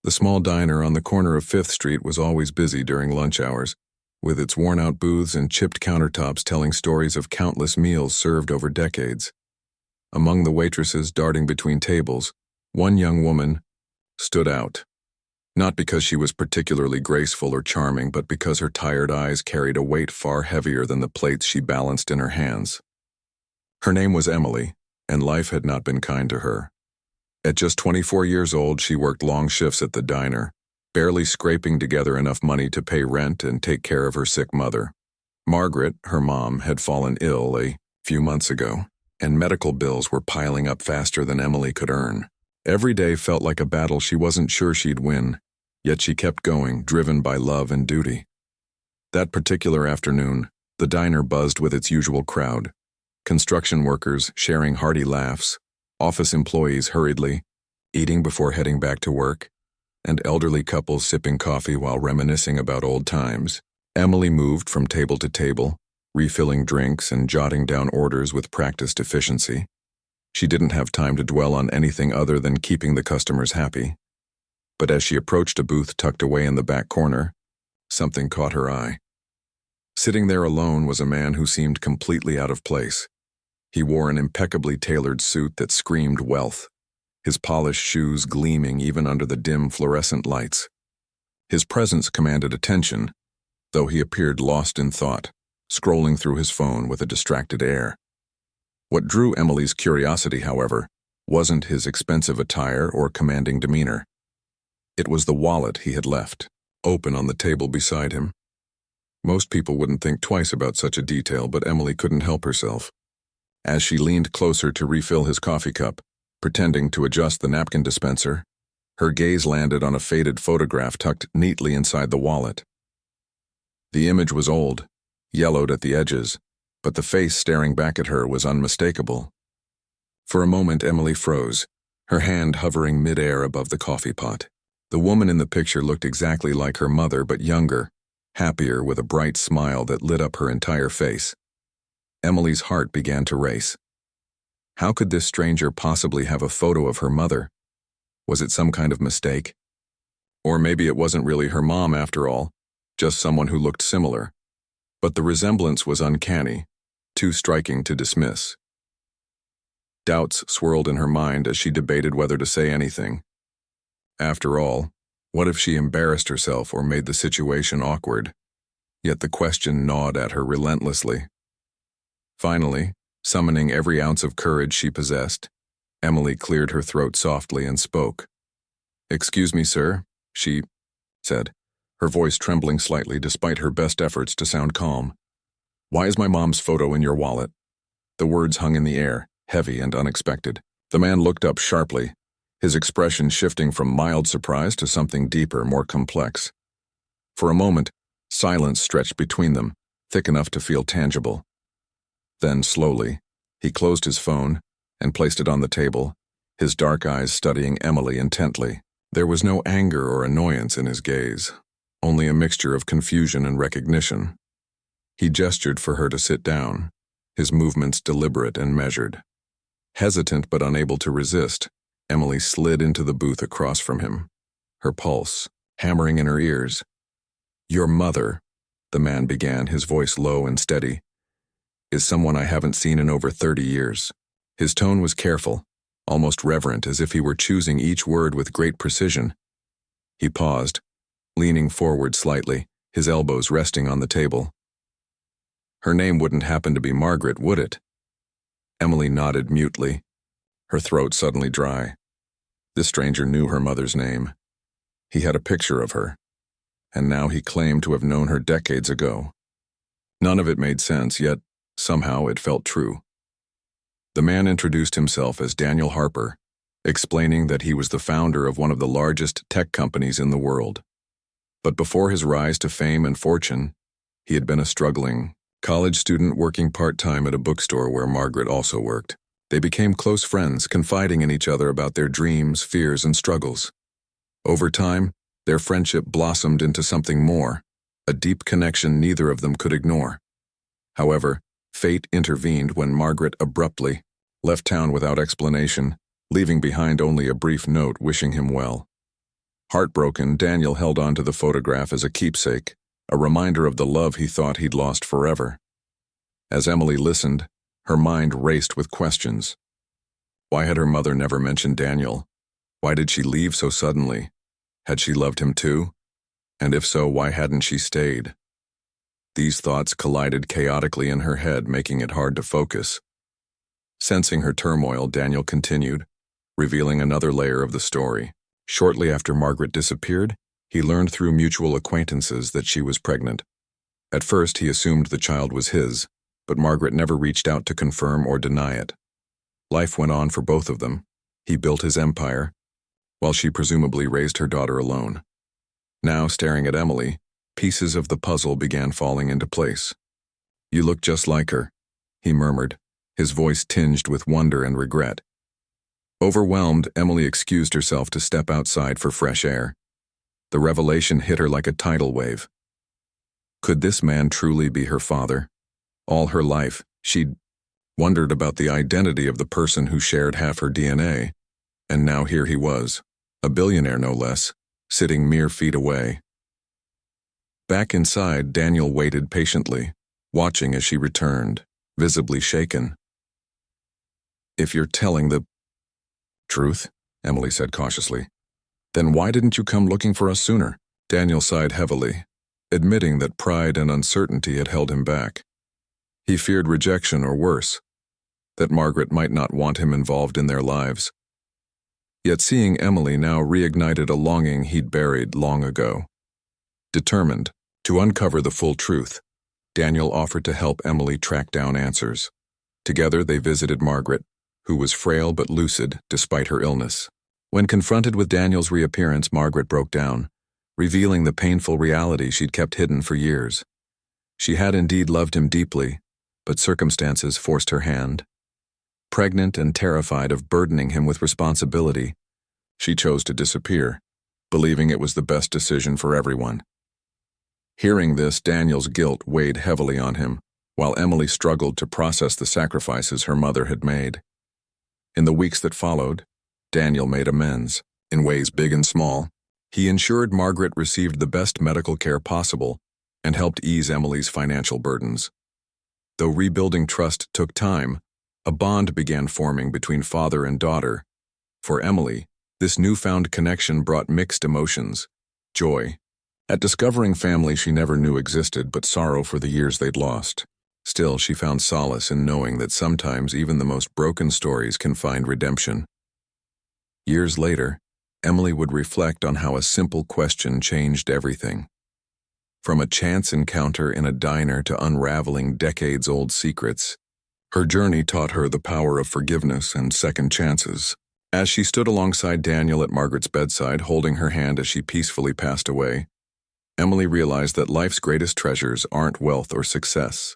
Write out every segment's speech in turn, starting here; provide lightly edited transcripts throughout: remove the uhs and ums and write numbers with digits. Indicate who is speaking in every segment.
Speaker 1: The small diner on the corner of 5th Street was always busy during lunch hours, with its worn-out booths and chipped countertops telling stories of countless meals served over decades. Among the waitresses darting between tables, one young woman stood out. Not because she was particularly graceful or charming, but because her tired eyes carried a weight far heavier than the plates she balanced in her hands. Her name was Emily, and life had not been kind to her. At just 24 years old, she worked long shifts at the diner, barely scraping together enough money to pay rent and take care of her sick mother. Margaret, her mom, had fallen ill a few months ago, and medical bills were piling up faster than Emily could earn. Every day felt like a battle she wasn't sure she'd win, yet she kept going, driven by love and duty. That particular afternoon, the diner buzzed with its usual crowd. Construction workers sharing hearty laughs, office employees hurriedly eating before heading back to work, and elderly couples sipping coffee while reminiscing about old times. Emily moved from table to table, refilling drinks and jotting down orders with practiced efficiency. She didn't have time to dwell on anything other than keeping the customers happy. But as she approached a booth tucked away in the back corner, something caught her eye. Sitting there alone was a man who seemed completely out of place. He wore an impeccably tailored suit that screamed wealth, his polished shoes gleaming even under the dim fluorescent lights. His presence commanded attention, though he appeared lost in thought, scrolling through his phone with a distracted air. What drew Emily's curiosity, however, wasn't his expensive attire or commanding demeanor. It was the wallet he had left, open on the table beside him. Most people wouldn't think twice about such a detail, but Emily couldn't help herself. As she leaned closer to refill his coffee cup, pretending to adjust the napkin dispenser, her gaze landed on a faded photograph tucked neatly inside the wallet. The image was old, yellowed at the edges, but the face staring back at her was unmistakable. For a moment, Emily froze, her hand hovering mid-air above the coffee pot. The woman in the picture looked exactly like her mother, but younger, happier, with a bright smile that lit up her entire face. Emily's heart began to race. How could this stranger possibly have a photo of her mother? Was it some kind of mistake? Or maybe it wasn't really her mom after all, just someone who looked similar. But the resemblance was uncanny, too striking to dismiss. Doubts swirled in her mind as she debated whether to say anything. After all, what if she embarrassed herself or made the situation awkward? Yet the question gnawed at her relentlessly. Finally, summoning every ounce of courage she possessed, Emily cleared her throat softly and spoke. "Excuse me, sir," she said, her voice trembling slightly despite her best efforts to sound calm. "Why is my mom's photo in your wallet?" The words hung in the air, heavy and unexpected. The man looked up sharply, his expression shifting from mild surprise to something deeper, more complex. For a moment, silence stretched between them, thick enough to feel tangible. Then, slowly, he closed his phone and placed it on the table, his dark eyes studying Emily intently. There was no anger or annoyance in his gaze, only a mixture of confusion and recognition. He gestured for her to sit down, his movements deliberate and measured. Hesitant but unable to resist, Emily slid into the booth across from him, her pulse hammering in her ears. "Your mother," the man began, his voice low and steady, "is someone I haven't seen in over 30 years. His tone was careful, almost reverent, as if he were choosing each word with great precision. He paused, leaning forward slightly, his elbows resting on the table. "Her name wouldn't happen to be Margaret, would it?" Emily nodded mutely, her throat suddenly dry. This stranger knew her mother's name. He had a picture of her, and now he claimed to have known her decades ago. None of it made sense, yet somehow it felt true. The man introduced himself as Daniel Harper, explaining that he was the founder of one of the largest tech companies in the world. But before his rise to fame and fortune, he had been a struggling college student working part-time at a bookstore where Margaret also worked. They became close friends, confiding in each other about their dreams, fears, and struggles. Over time, their friendship blossomed into something more, a deep connection neither of them could ignore. However, fate intervened when Margaret abruptly left town without explanation, leaving behind only a brief note wishing him well. Heartbroken, Daniel held on to the photograph as a keepsake, a reminder of the love he thought he'd lost forever. As Emily listened, her mind raced with questions. Why had her mother never mentioned Daniel? Why did she leave so suddenly? Had she loved him too? And if so, why hadn't she stayed? These thoughts collided chaotically in her head, making it hard to focus. Sensing her turmoil, Daniel continued, revealing another layer of the story. Shortly after Margaret disappeared, he learned through mutual acquaintances that she was pregnant. At first, he assumed the child was his, but Margaret never reached out to confirm or deny it. Life went on for both of them. He built his empire, while she presumably raised her daughter alone. Now, staring at Emily, pieces of the puzzle began falling into place. "You look just like her," he murmured, his voice tinged with wonder and regret. Overwhelmed, Emily excused herself to step outside for fresh air. The revelation hit her like a tidal wave. Could this man truly be her father? All her life, she'd wondered about the identity of the person who shared half her DNA, and now here he was, a billionaire no less, sitting mere feet away. Back inside, Daniel waited patiently, watching as she returned, visibly shaken. "If you're telling the truth," Emily said cautiously, "then why didn't you come looking for us sooner?" Daniel sighed heavily, admitting that pride and uncertainty had held him back. He feared rejection or worse, that Margaret might not want him involved in their lives. Yet seeing Emily now reignited a longing he'd buried long ago. Determined to uncover the full truth, Daniel offered to help Emily track down answers. Together they visited Margaret, who was frail but lucid despite her illness. When confronted with Daniel's reappearance, Margaret broke down, revealing the painful reality she'd kept hidden for years. She had indeed loved him deeply, but circumstances forced her hand. Pregnant and terrified of burdening him with responsibility, she chose to disappear, believing it was the best decision for everyone. Hearing this, Daniel's guilt weighed heavily on him, while Emily struggled to process the sacrifices her mother had made. In the weeks that followed, Daniel made amends, in ways big and small. He ensured Margaret received the best medical care possible and helped ease Emily's financial burdens. Though rebuilding trust took time, a bond began forming between father and daughter. For Emily, this newfound connection brought mixed emotions: joy at discovering family she never knew existed, but sorrow for the years they'd lost. Still, she found solace in knowing that sometimes even the most broken stories can find redemption. Years later, Emily would reflect on how a simple question changed everything. From a chance encounter in a diner to unraveling decades-old secrets, her journey taught her the power of forgiveness and second chances. As she stood alongside Daniel at Margaret's bedside, holding her hand as she peacefully passed away, Emily realized that life's greatest treasures aren't wealth or success.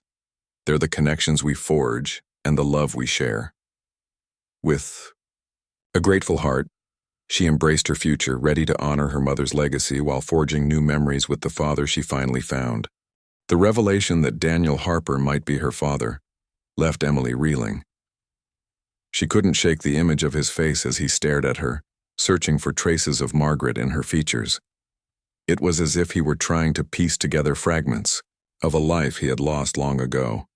Speaker 1: They're the connections we forge and the love we share. With a grateful heart, she embraced her future, ready to honor her mother's legacy while forging new memories with the father she finally found. The revelation that Daniel Harper might be her father left Emily reeling. She couldn't shake the image of his face as he stared at her, searching for traces of Margaret in her features. It was as if he were trying to piece together fragments of a life he had lost long ago.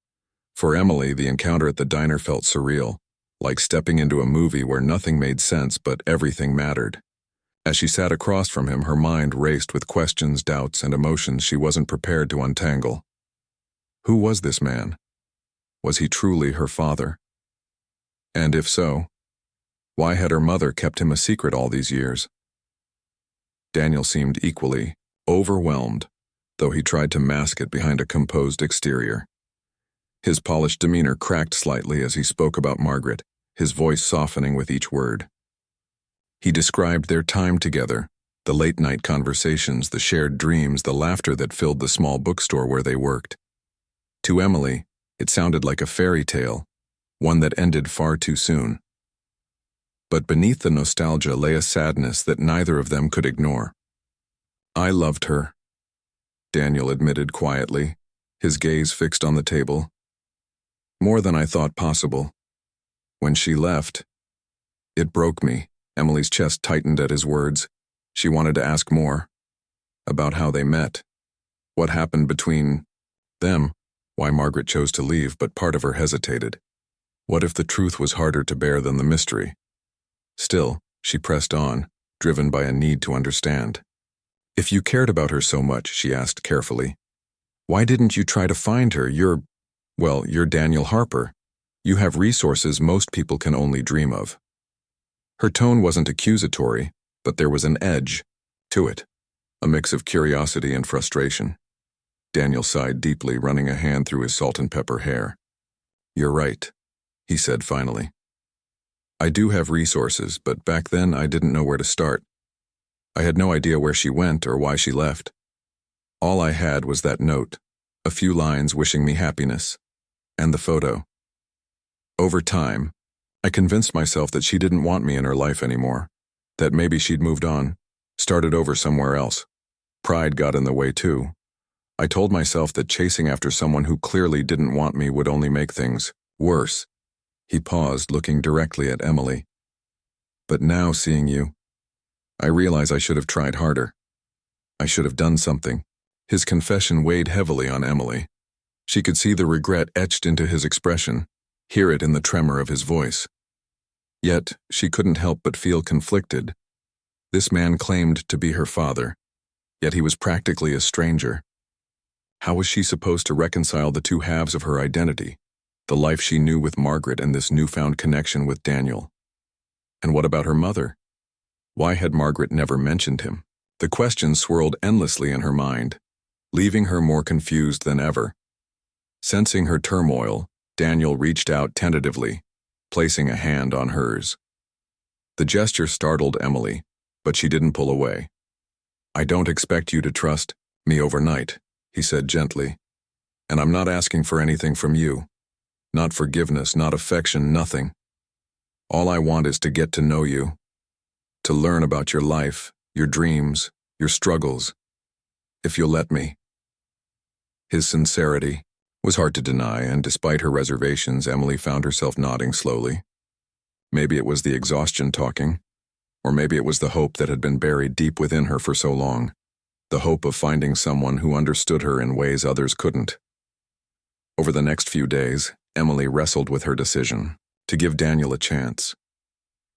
Speaker 1: For Emily, the encounter at the diner felt surreal, like stepping into a movie where nothing made sense but everything mattered. As she sat across from him, her mind raced with questions, doubts, and emotions she wasn't prepared to untangle. Who was this man? Was he truly her father? And if so, why had her mother kept him a secret all these years? Daniel seemed equally overwhelmed, though he tried to mask it behind a composed exterior. His polished demeanor cracked slightly as he spoke about Margaret, his voice softening with each word. He described their time together, the late-night conversations, the shared dreams, the laughter that filled the small bookstore where they worked. To Emily, it sounded like a fairy tale, one that ended far too soon. But beneath the nostalgia lay a sadness that neither of them could ignore. "I loved her," Daniel admitted quietly, his gaze fixed on the table. "More than I thought possible. When she left, it broke me." Emily's chest tightened at his words. She wanted to ask more. About how they met. What happened between them. Why Margaret chose to leave, but part of her hesitated. What if the truth was harder to bear than the mystery? Still, she pressed on, driven by a need to understand. If you cared about her so much, she asked carefully, why didn't you try to find her? You're Daniel Harper. You have resources most people can only dream of. Her tone wasn't accusatory, but there was an edge to it, a mix of curiosity and frustration. Daniel sighed deeply, running a hand through his salt and pepper hair. You're right, he said finally. I do have resources, but back then I didn't know where to start. I had no idea where she went or why she left. All I had was that note, a few lines wishing me happiness, and the photo. Over time, I convinced myself that she didn't want me in her life anymore, that maybe she'd moved on, started over somewhere else. Pride got in the way too. I told myself that chasing after someone who clearly didn't want me would only make things worse. He paused, looking directly at Emily. But now, seeing you, I realize I should have tried harder. I should have done something. His confession weighed heavily on Emily. She could see the regret etched into his expression, hear it in the tremor of his voice. Yet, she couldn't help but feel conflicted. This man claimed to be her father, yet he was practically a stranger. How was she supposed to reconcile the two halves of her identity, the life she knew with Margaret and this newfound connection with Daniel? And what about her mother? Why had Margaret never mentioned him? The questions swirled endlessly in her mind, leaving her more confused than ever. Sensing her turmoil, Daniel reached out tentatively, placing a hand on hers. The gesture startled Emily, but she didn't pull away. I don't expect you to trust me overnight, he said gently, and I'm not asking for anything from you. Not forgiveness, not affection, nothing. All I want is to get to know you, to learn about your life, your dreams, your struggles, if you'll let me. His sincerity was hard to deny, and despite her reservations, Emily found herself nodding slowly. Maybe it was the exhaustion talking, or maybe it was the hope that had been buried deep within her for so long, the hope of finding someone who understood her in ways others couldn't. Over the next few days, Emily wrestled with her decision to give Daniel a chance.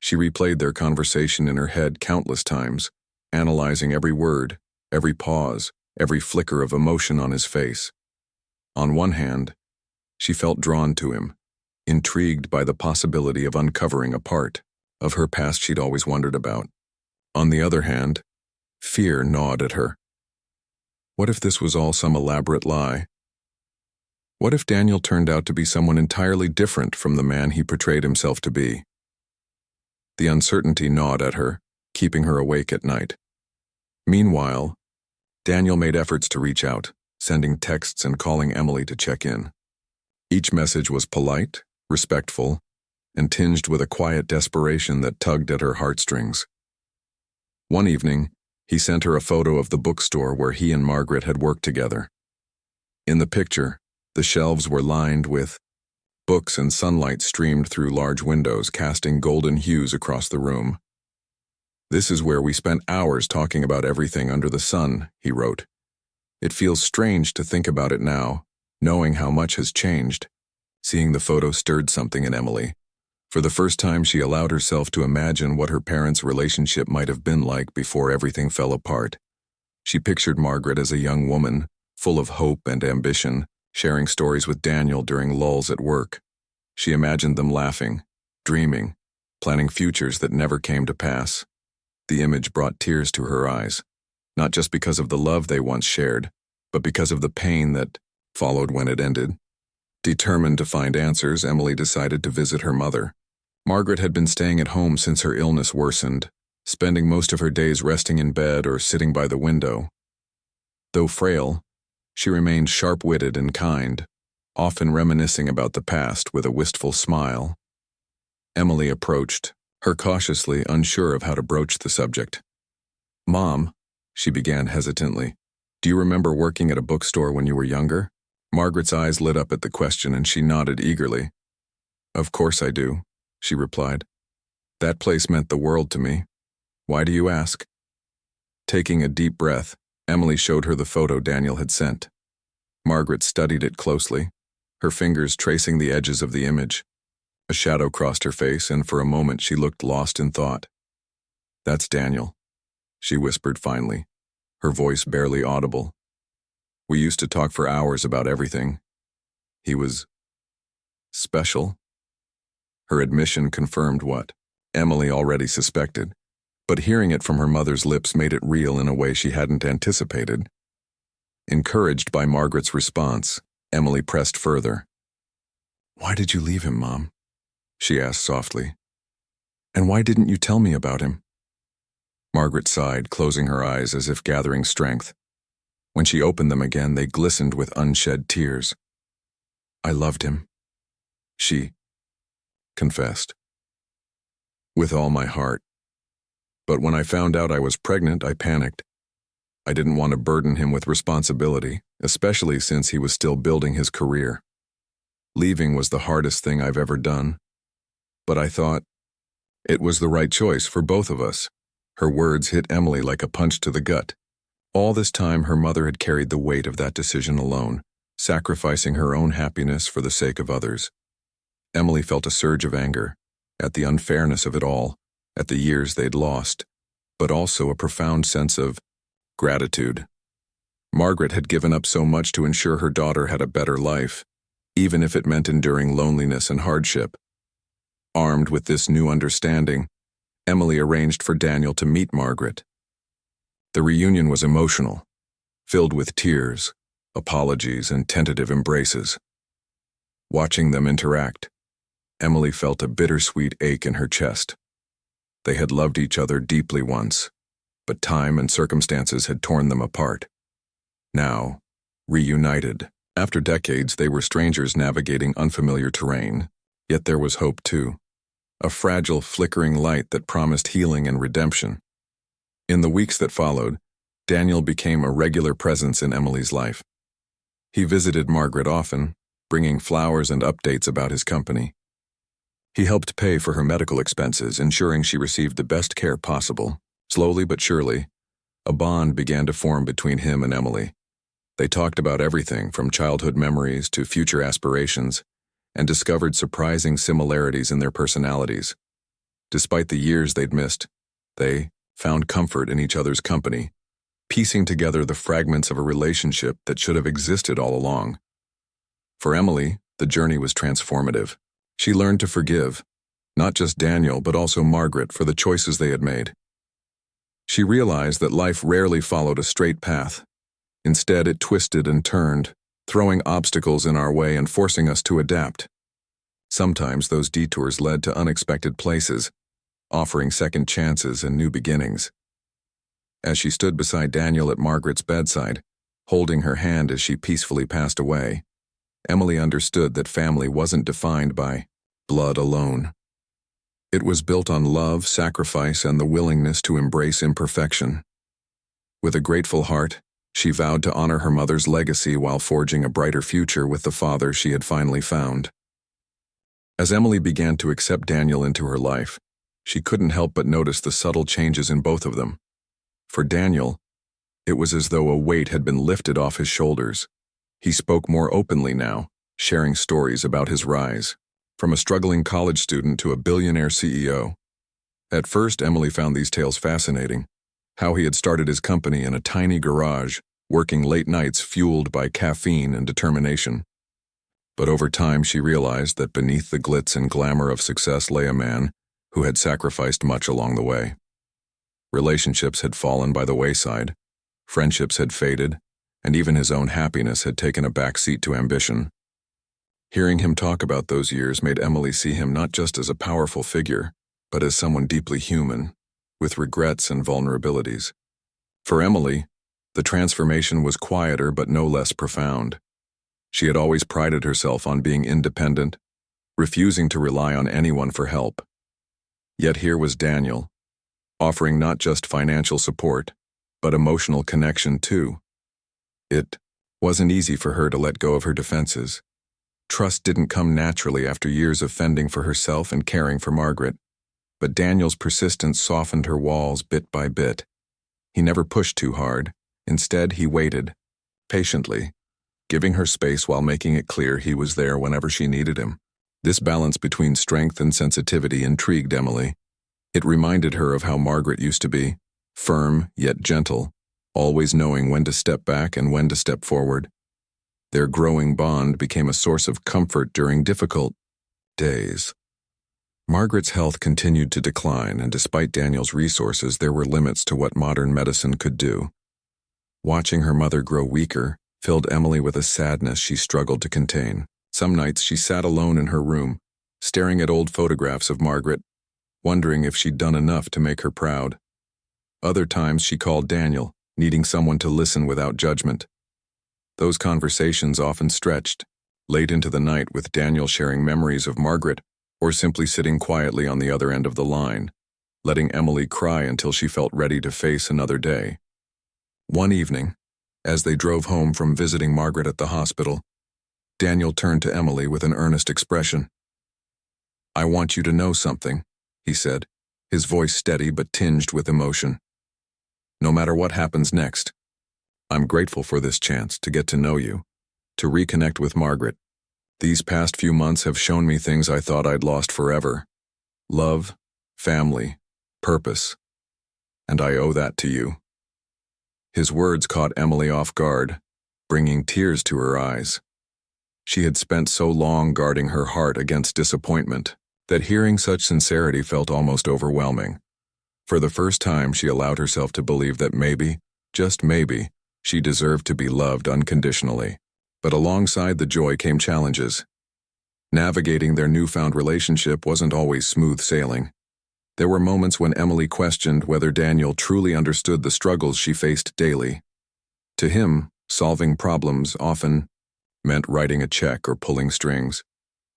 Speaker 1: She replayed their conversation in her head countless times, analyzing every word, every pause, every flicker of emotion on his face. On one hand, she felt drawn to him, intrigued by the possibility of uncovering a part of her past she'd always wondered about. On the other hand, fear gnawed at her. What if this was all some elaborate lie? What if Daniel turned out to be someone entirely different from the man he portrayed himself to be? The uncertainty gnawed at her, keeping her awake at night. Meanwhile, Daniel made efforts to reach out, sending texts and calling Emily to check in. Each message was polite, respectful, and tinged with a quiet desperation that tugged at her heartstrings. One evening, he sent her a photo of the bookstore where he and Margaret had worked together. In the picture, the shelves were lined with books and sunlight streamed through large windows, casting golden hues across the room. This is where we spent hours talking about everything under the sun, he wrote. It feels strange to think about it now, knowing how much has changed. Seeing the photo stirred something in Emily. For the first time, she allowed herself to imagine what her parents' relationship might have been like before everything fell apart. She pictured Margaret as a young woman, full of hope and ambition, sharing stories with Daniel during lulls at work. She imagined them laughing, dreaming, planning futures that never came to pass. The image brought tears to her eyes, not just because of the love they once shared, but because of the pain that followed when it ended. Determined to find answers, Emily decided to visit her mother. Margaret had been staying at home since her illness worsened, spending most of her days resting in bed or sitting by the window. Though frail, she remained sharp-witted and kind, often reminiscing about the past with a wistful smile. Emily approached, her cautiously unsure of how to broach the subject. "Mom," she began hesitantly, "do you remember working at a bookstore when you were younger?" Margaret's eyes lit up at the question and she nodded eagerly. "Of course I do," she replied. "That place meant the world to me. Why do you ask?" Taking a deep breath, Emily showed her the photo Daniel had sent. Margaret studied it closely, her fingers tracing the edges of the image. A shadow crossed her face, and for a moment she looked lost in thought. "That's Daniel," she whispered finally, her voice barely audible. "We used to talk for hours about everything. He was special." Her admission confirmed what Emily already suspected, but hearing it from her mother's lips made it real in a way she hadn't anticipated. Encouraged by Margaret's response, Emily pressed further. "Why did you leave him, Mom?" she asked softly. "And why didn't you tell me about him?" Margaret sighed, closing her eyes as if gathering strength. When she opened them again, they glistened with unshed tears. "I loved him," she confessed. "With all my heart. But when I found out I was pregnant, I panicked. I didn't want to burden him with responsibility, especially since he was still building his career. Leaving was the hardest thing I've ever done. But I thought it was the right choice for both of us." Her words hit Emily like a punch to the gut. All this time, her mother had carried the weight of that decision alone, sacrificing her own happiness for the sake of others. Emily felt a surge of anger, at the unfairness of it all, at the years they'd lost, but also a profound sense of gratitude. Margaret had given up so much to ensure her daughter had a better life, even if it meant enduring loneliness and hardship. Armed with this new understanding, Emily arranged for Daniel to meet Margaret. The reunion was emotional, filled with tears, apologies, and tentative embraces. Watching them interact, Emily felt a bittersweet ache in her chest. They had loved each other deeply once, but time and circumstances had torn them apart. Now, reunited, after decades they were strangers navigating unfamiliar terrain, yet there was hope too. A fragile, flickering light that promised healing and redemption. In the weeks that followed, Daniel became a regular presence in Emily's life. He visited Margaret often, bringing flowers and updates about his company. He helped pay for her medical expenses, ensuring she received the best care possible. Slowly but surely, a bond began to form between him and Emily. They talked about everything from childhood memories to future aspirations, and discovered surprising similarities in their personalities. Despite the years they'd missed, they found comfort in each other's company, piecing together the fragments of a relationship that should have existed all along. For Emily, the journey was transformative. She learned to forgive, not just Daniel, but also Margaret for the choices they had made. She realized that life rarely followed a straight path. Instead, it twisted and turned, throwing obstacles in our way and forcing us to adapt. Sometimes those detours led to unexpected places, offering second chances and new beginnings. As she stood beside Daniel at Margaret's bedside, holding her hand as she peacefully passed away, Emily understood that family wasn't defined by blood alone. It was built on love, sacrifice, and the willingness to embrace imperfection. With a grateful heart, she vowed to honor her mother's legacy while forging a brighter future with the father she had finally found. As Emily began to accept Daniel into her life, she couldn't help but notice the subtle changes in both of them. For Daniel, it was as though a weight had been lifted off his shoulders. He spoke more openly now, sharing stories about his rise, from a struggling college student to a billionaire CEO. At first, Emily found these tales fascinating. How he had started his company in a tiny garage, working late nights fueled by caffeine and determination. But over time she realized that beneath the glitz and glamour of success lay a man who had sacrificed much along the way. Relationships had fallen by the wayside, friendships had faded, and even his own happiness had taken a back seat to ambition. Hearing him talk about those years made Emily see him not just as a powerful figure, but as someone deeply human, with regrets and vulnerabilities. For Emily, the transformation was quieter but no less profound. She had always prided herself on being independent, refusing to rely on anyone for help. Yet here was Daniel, offering not just financial support, but emotional connection too. It wasn't easy for her to let go of her defenses. Trust didn't come naturally after years of fending for herself and caring for Margaret, but Daniel's persistence softened her walls bit by bit. He never pushed too hard. Instead, he waited, patiently, giving her space while making it clear he was there whenever she needed him. This balance between strength and sensitivity intrigued Emily. It reminded her of how Margaret used to be, firm yet gentle, always knowing when to step back and when to step forward. Their growing bond became a source of comfort during difficult days. Margaret's health continued to decline, and despite Daniel's resources, there were limits to what modern medicine could do. Watching her mother grow weaker filled Emily with a sadness she struggled to contain. Some nights she sat alone in her room, staring at old photographs of Margaret, wondering if she'd done enough to make her proud. Other times she called Daniel, needing someone to listen without judgment. Those conversations often stretched, late into the night, with Daniel sharing memories of Margaret or simply sitting quietly on the other end of the line, letting Emily cry until she felt ready to face another day. One evening, as they drove home from visiting Margaret at the hospital, Daniel turned to Emily with an earnest expression. "I want you to know something," he said, his voice steady but tinged with emotion. "No matter what happens next, I'm grateful for this chance to get to know you, to reconnect with Margaret. These past few months have shown me things I thought I'd lost forever. Love, family, purpose. And I owe that to you." His words caught Emily off guard, bringing tears to her eyes. She had spent so long guarding her heart against disappointment that hearing such sincerity felt almost overwhelming. For the first time, she allowed herself to believe that maybe, just maybe, she deserved to be loved unconditionally. But alongside the joy came challenges. Navigating their newfound relationship wasn't always smooth sailing. There were moments when Emily questioned whether Daniel truly understood the struggles she faced daily. To him, solving problems often meant writing a check or pulling strings,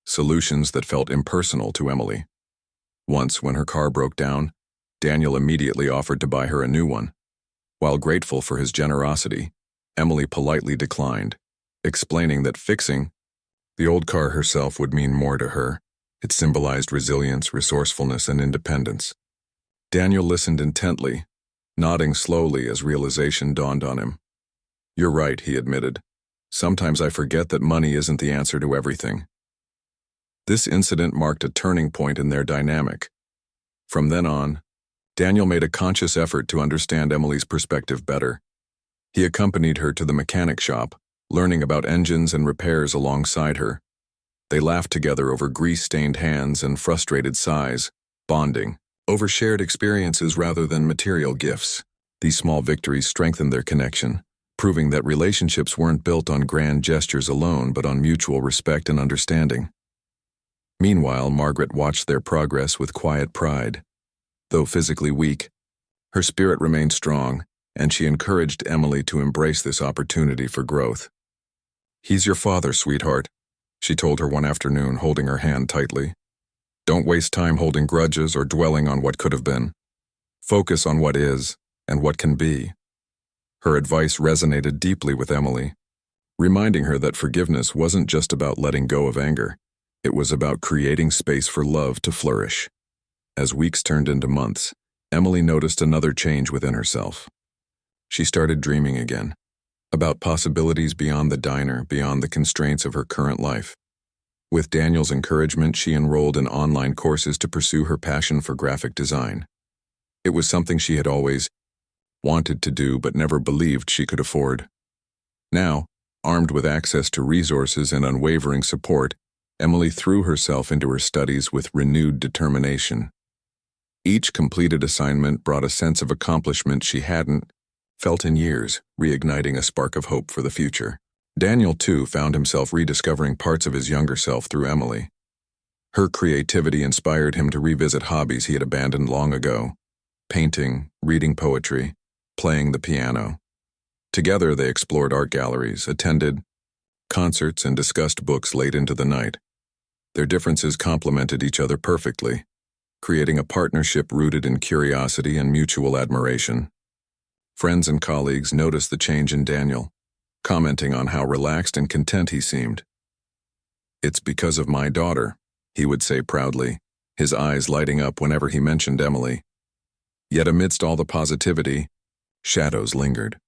Speaker 1: solutions that felt impersonal to Emily. Once, when her car broke down, Daniel immediately offered to buy her a new one. While grateful for his generosity, Emily politely declined, explaining that fixing the old car herself would mean more to her. It symbolized resilience, resourcefulness, and independence. Daniel listened intently, nodding slowly as realization dawned on him. "You're right," he admitted. "Sometimes I forget that money isn't the answer to everything." This incident marked a turning point in their dynamic. From then on, Daniel made a conscious effort to understand Emily's perspective better. He accompanied her to the mechanic shop, learning about engines and repairs alongside her. They laughed together over grease-stained hands and frustrated sighs, bonding over shared experiences rather than material gifts. These small victories strengthened their connection, proving that relationships weren't built on grand gestures alone but on mutual respect and understanding. Meanwhile, Margaret watched their progress with quiet pride. Though physically weak, her spirit remained strong, and she encouraged Emily to embrace this opportunity for growth. "He's your father, sweetheart," she told her one afternoon, holding her hand tightly. "Don't waste time holding grudges or dwelling on what could have been. Focus on what is and what can be." Her advice resonated deeply with Emily, reminding her that forgiveness wasn't just about letting go of anger. It was about creating space for love to flourish. As weeks turned into months, Emily noticed another change within herself. She started dreaming again, about possibilities beyond the diner, beyond the constraints of her current life. With Daniel's encouragement, she enrolled in online courses to pursue her passion for graphic design. It was something she had always wanted to do but never believed she could afford. Now, armed with access to resources and unwavering support, Emily threw herself into her studies with renewed determination. Each completed assignment brought a sense of accomplishment she hadn't felt in years, reigniting a spark of hope for the future. Daniel, too, found himself rediscovering parts of his younger self through Emily. Her creativity inspired him to revisit hobbies he had abandoned long ago: painting, reading poetry, playing the piano. Together they explored art galleries, attended concerts, and discussed books late into the night. Their differences complemented each other perfectly, creating a partnership rooted in curiosity and mutual admiration. Friends and colleagues noticed the change in Daniel, commenting on how relaxed and content he seemed. "It's because of my daughter," he would say proudly, his eyes lighting up whenever he mentioned Emily. Yet amidst all the positivity, Shadows lingered.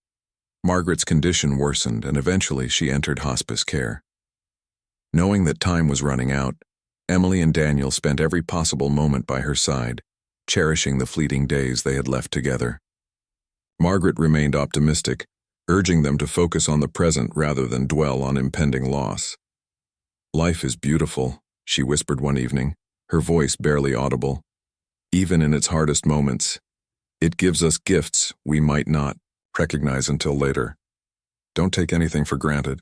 Speaker 1: Margaret's condition worsened, and eventually she entered hospice care. Knowing that time was running out, Emily and Daniel spent every possible moment by her side, cherishing the fleeting days they had left together. Margaret remained optimistic, urging them to focus on the present rather than dwell on impending loss. "Life is beautiful," she whispered one evening, her voice barely audible. "Even in its hardest moments, it gives us gifts we might not recognize until later. Don't take anything for granted."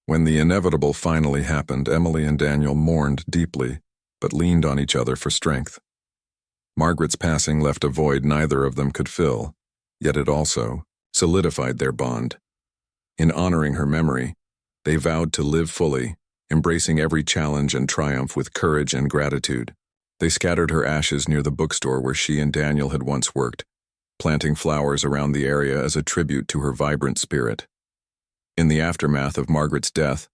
Speaker 1: When the inevitable finally happened, Emily and Daniel mourned deeply, but leaned on each other for strength. Margaret's passing left a void neither of them could fill, yet it also solidified their bond. In honoring her memory, they vowed to live fully, embracing every challenge and triumph with courage and gratitude. They scattered her ashes near the bookstore where she and Daniel had once worked, planting flowers around the area as a tribute to her vibrant spirit. In the aftermath of Margaret's death,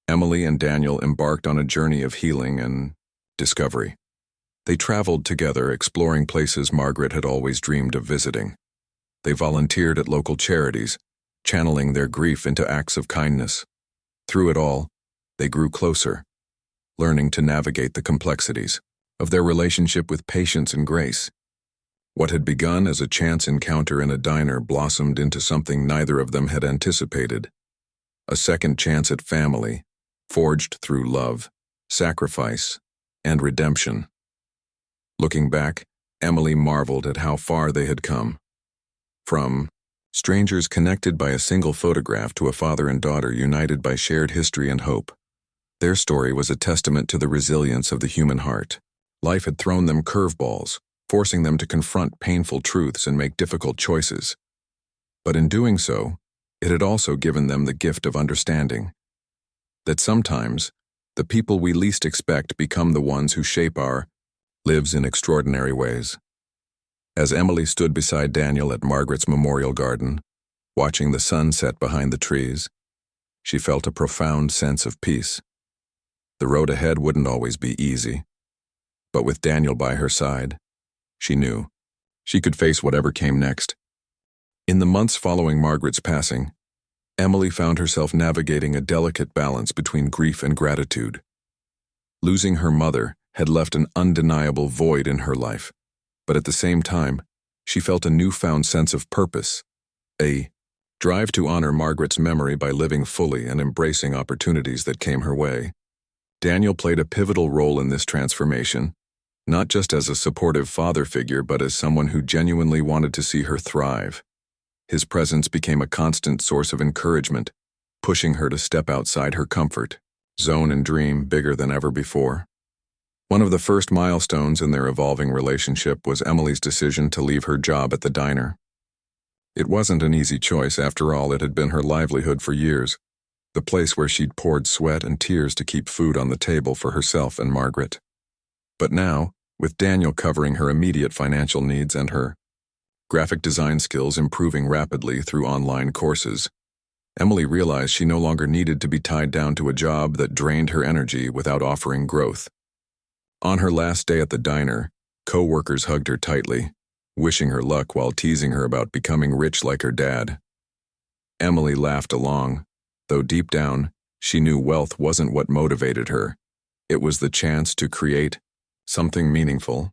Speaker 1: Emily and Daniel embarked on a journey of healing and discovery. They traveled together, exploring places Margaret had always dreamed of visiting. They volunteered at local charities, channeling their grief into acts of kindness. Through it all, they grew closer, learning to navigate the complexities of their relationship with patience and grace. What had begun as a chance encounter in a diner blossomed into something neither of them had anticipated. A second chance at family, forged through love, sacrifice, and redemption. Looking back, Emily marveled at how far they had come. From strangers connected by a single photograph to a father and daughter united by shared history and hope. Their story was a testament to the resilience of the human heart. Life had thrown them curveballs, forcing them to confront painful truths and make difficult choices. But in doing so, it had also given them the gift of understanding. That sometimes, the people we least expect become the ones who shape our lives in extraordinary ways. As Emily stood beside Daniel at Margaret's memorial garden, watching the sun set behind the trees, she felt a profound sense of peace. The road ahead wouldn't always be easy, but with Daniel by her side, she knew she could face whatever came next. In the months following Margaret's passing, Emily found herself navigating a delicate balance between grief and gratitude. Losing her mother had left an undeniable void in her life, but at the same time, she felt a newfound sense of purpose, a drive to honor Margaret's memory by living fully and embracing opportunities that came her way. Daniel played a pivotal role in this transformation, not just as a supportive father figure but as someone who genuinely wanted to see her thrive. His presence became a constant source of encouragement, pushing her to step outside her comfort zone and dream bigger than ever before. One of the first milestones in their evolving relationship was Emily's decision to leave her job at the diner. It wasn't an easy choice, after all. It had been her livelihood for years, the place where she'd poured sweat and tears to keep food on the table for herself and Margaret. But now, with Daniel covering her immediate financial needs and her graphic design skills improving rapidly through online courses, Emily realized she no longer needed to be tied down to a job that drained her energy without offering growth. On her last day at the diner, co-workers hugged her tightly, wishing her luck while teasing her about becoming rich like her dad. Emily laughed along, though deep down, she knew wealth wasn't what motivated her. It was the chance to create something meaningful.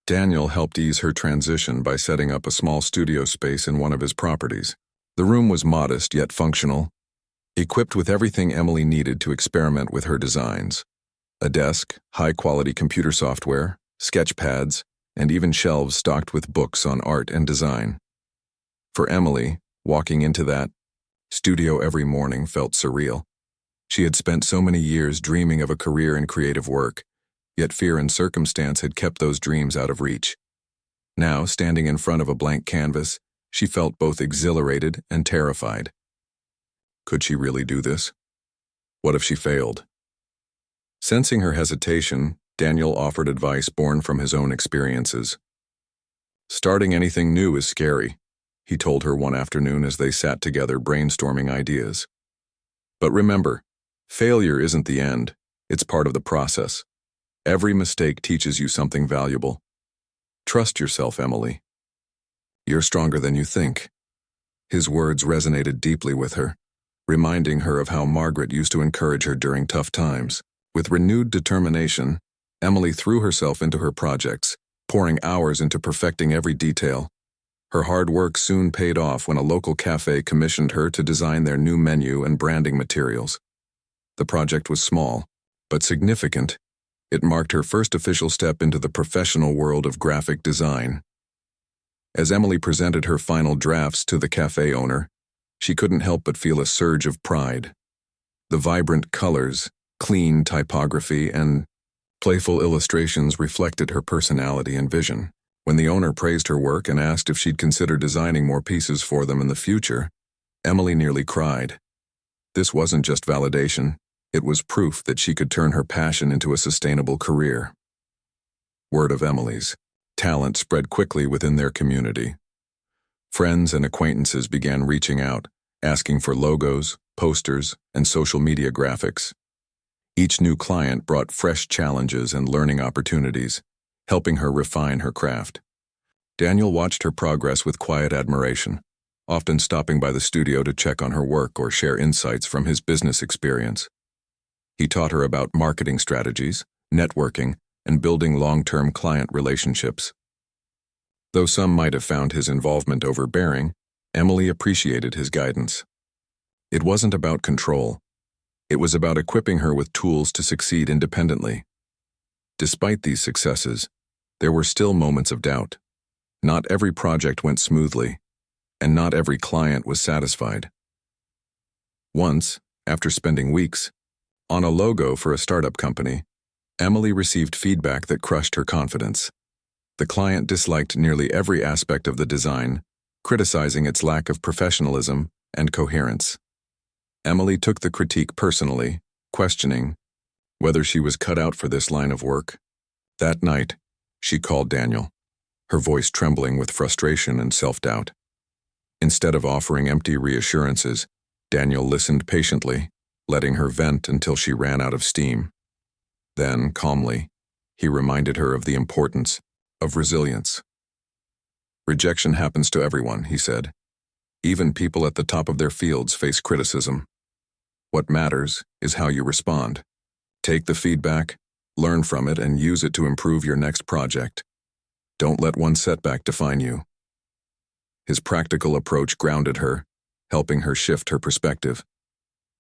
Speaker 1: Daniel helped ease her transition by setting up a small studio space in one of his properties. The room was modest yet functional, equipped with everything Emily needed to experiment with her designs. A desk, high-quality computer software, sketch pads, and even shelves stocked with books on art and design. For Emily, walking into that studio every morning felt surreal. She had spent so many years dreaming of a career in creative work, yet fear and circumstance had kept those dreams out of reach. Now, standing in front of a blank canvas, she felt both exhilarated and terrified. Could she really do this? What if she failed? Sensing her hesitation, Daniel offered advice born from his own experiences. "Starting anything new is scary," he told her one afternoon as they sat together brainstorming ideas. "But remember, failure isn't the end, it's part of the process. Every mistake teaches you something valuable. Trust yourself, Emily." You're stronger than you think." His words resonated deeply with her, reminding her of how Margaret used to encourage her during tough times. With renewed determination, Emily threw herself into her projects, pouring hours into perfecting every detail. Her hard work soon paid off when a local cafe commissioned her to design their new menu and branding materials. The project was small, but significant. It marked her first official step into the professional world of graphic design. As Emily presented her final drafts to the cafe owner, she couldn't help but feel a surge of pride. The vibrant colors, clean typography, and playful illustrations reflected her personality and vision. When the owner praised her work and asked if she'd consider designing more pieces for them in the future, Emily nearly cried. This wasn't just validation, it was proof that she could turn her passion into a sustainable career. Word of Emily's talent spread quickly within their community. Friends and acquaintances began reaching out, asking for logos, posters, and social media graphics. Each new client brought fresh challenges and learning opportunities, helping her refine her craft. Daniel watched her progress with quiet admiration, often stopping by the studio to check on her work or share insights from his business experience. He taught her about marketing strategies, networking, and building long-term client relationships. Though some might have found his involvement overbearing, Emily appreciated his guidance. It wasn't about control. It was about equipping her with tools to succeed independently. Despite these successes, there were still moments of doubt. Not every project went smoothly, and not every client was satisfied. Once, after spending weeks on a logo for a startup company, Emily received feedback that crushed her confidence. The client disliked nearly every aspect of the design, criticizing its lack of professionalism and coherence. Emily took the critique personally, questioning whether she was cut out for this line of work. That night, she called Daniel, her voice trembling with frustration and self-doubt. Instead of offering empty reassurances, Daniel listened patiently, letting her vent until she ran out of steam. Then, calmly, he reminded her of the importance of resilience. "Rejection happens to everyone," he said. "Even people at the top of their fields face criticism. What matters is how you respond. Take the feedback, learn from it, and use it to improve your next project. Don't let one setback define you." His practical approach grounded her, helping her shift her perspective.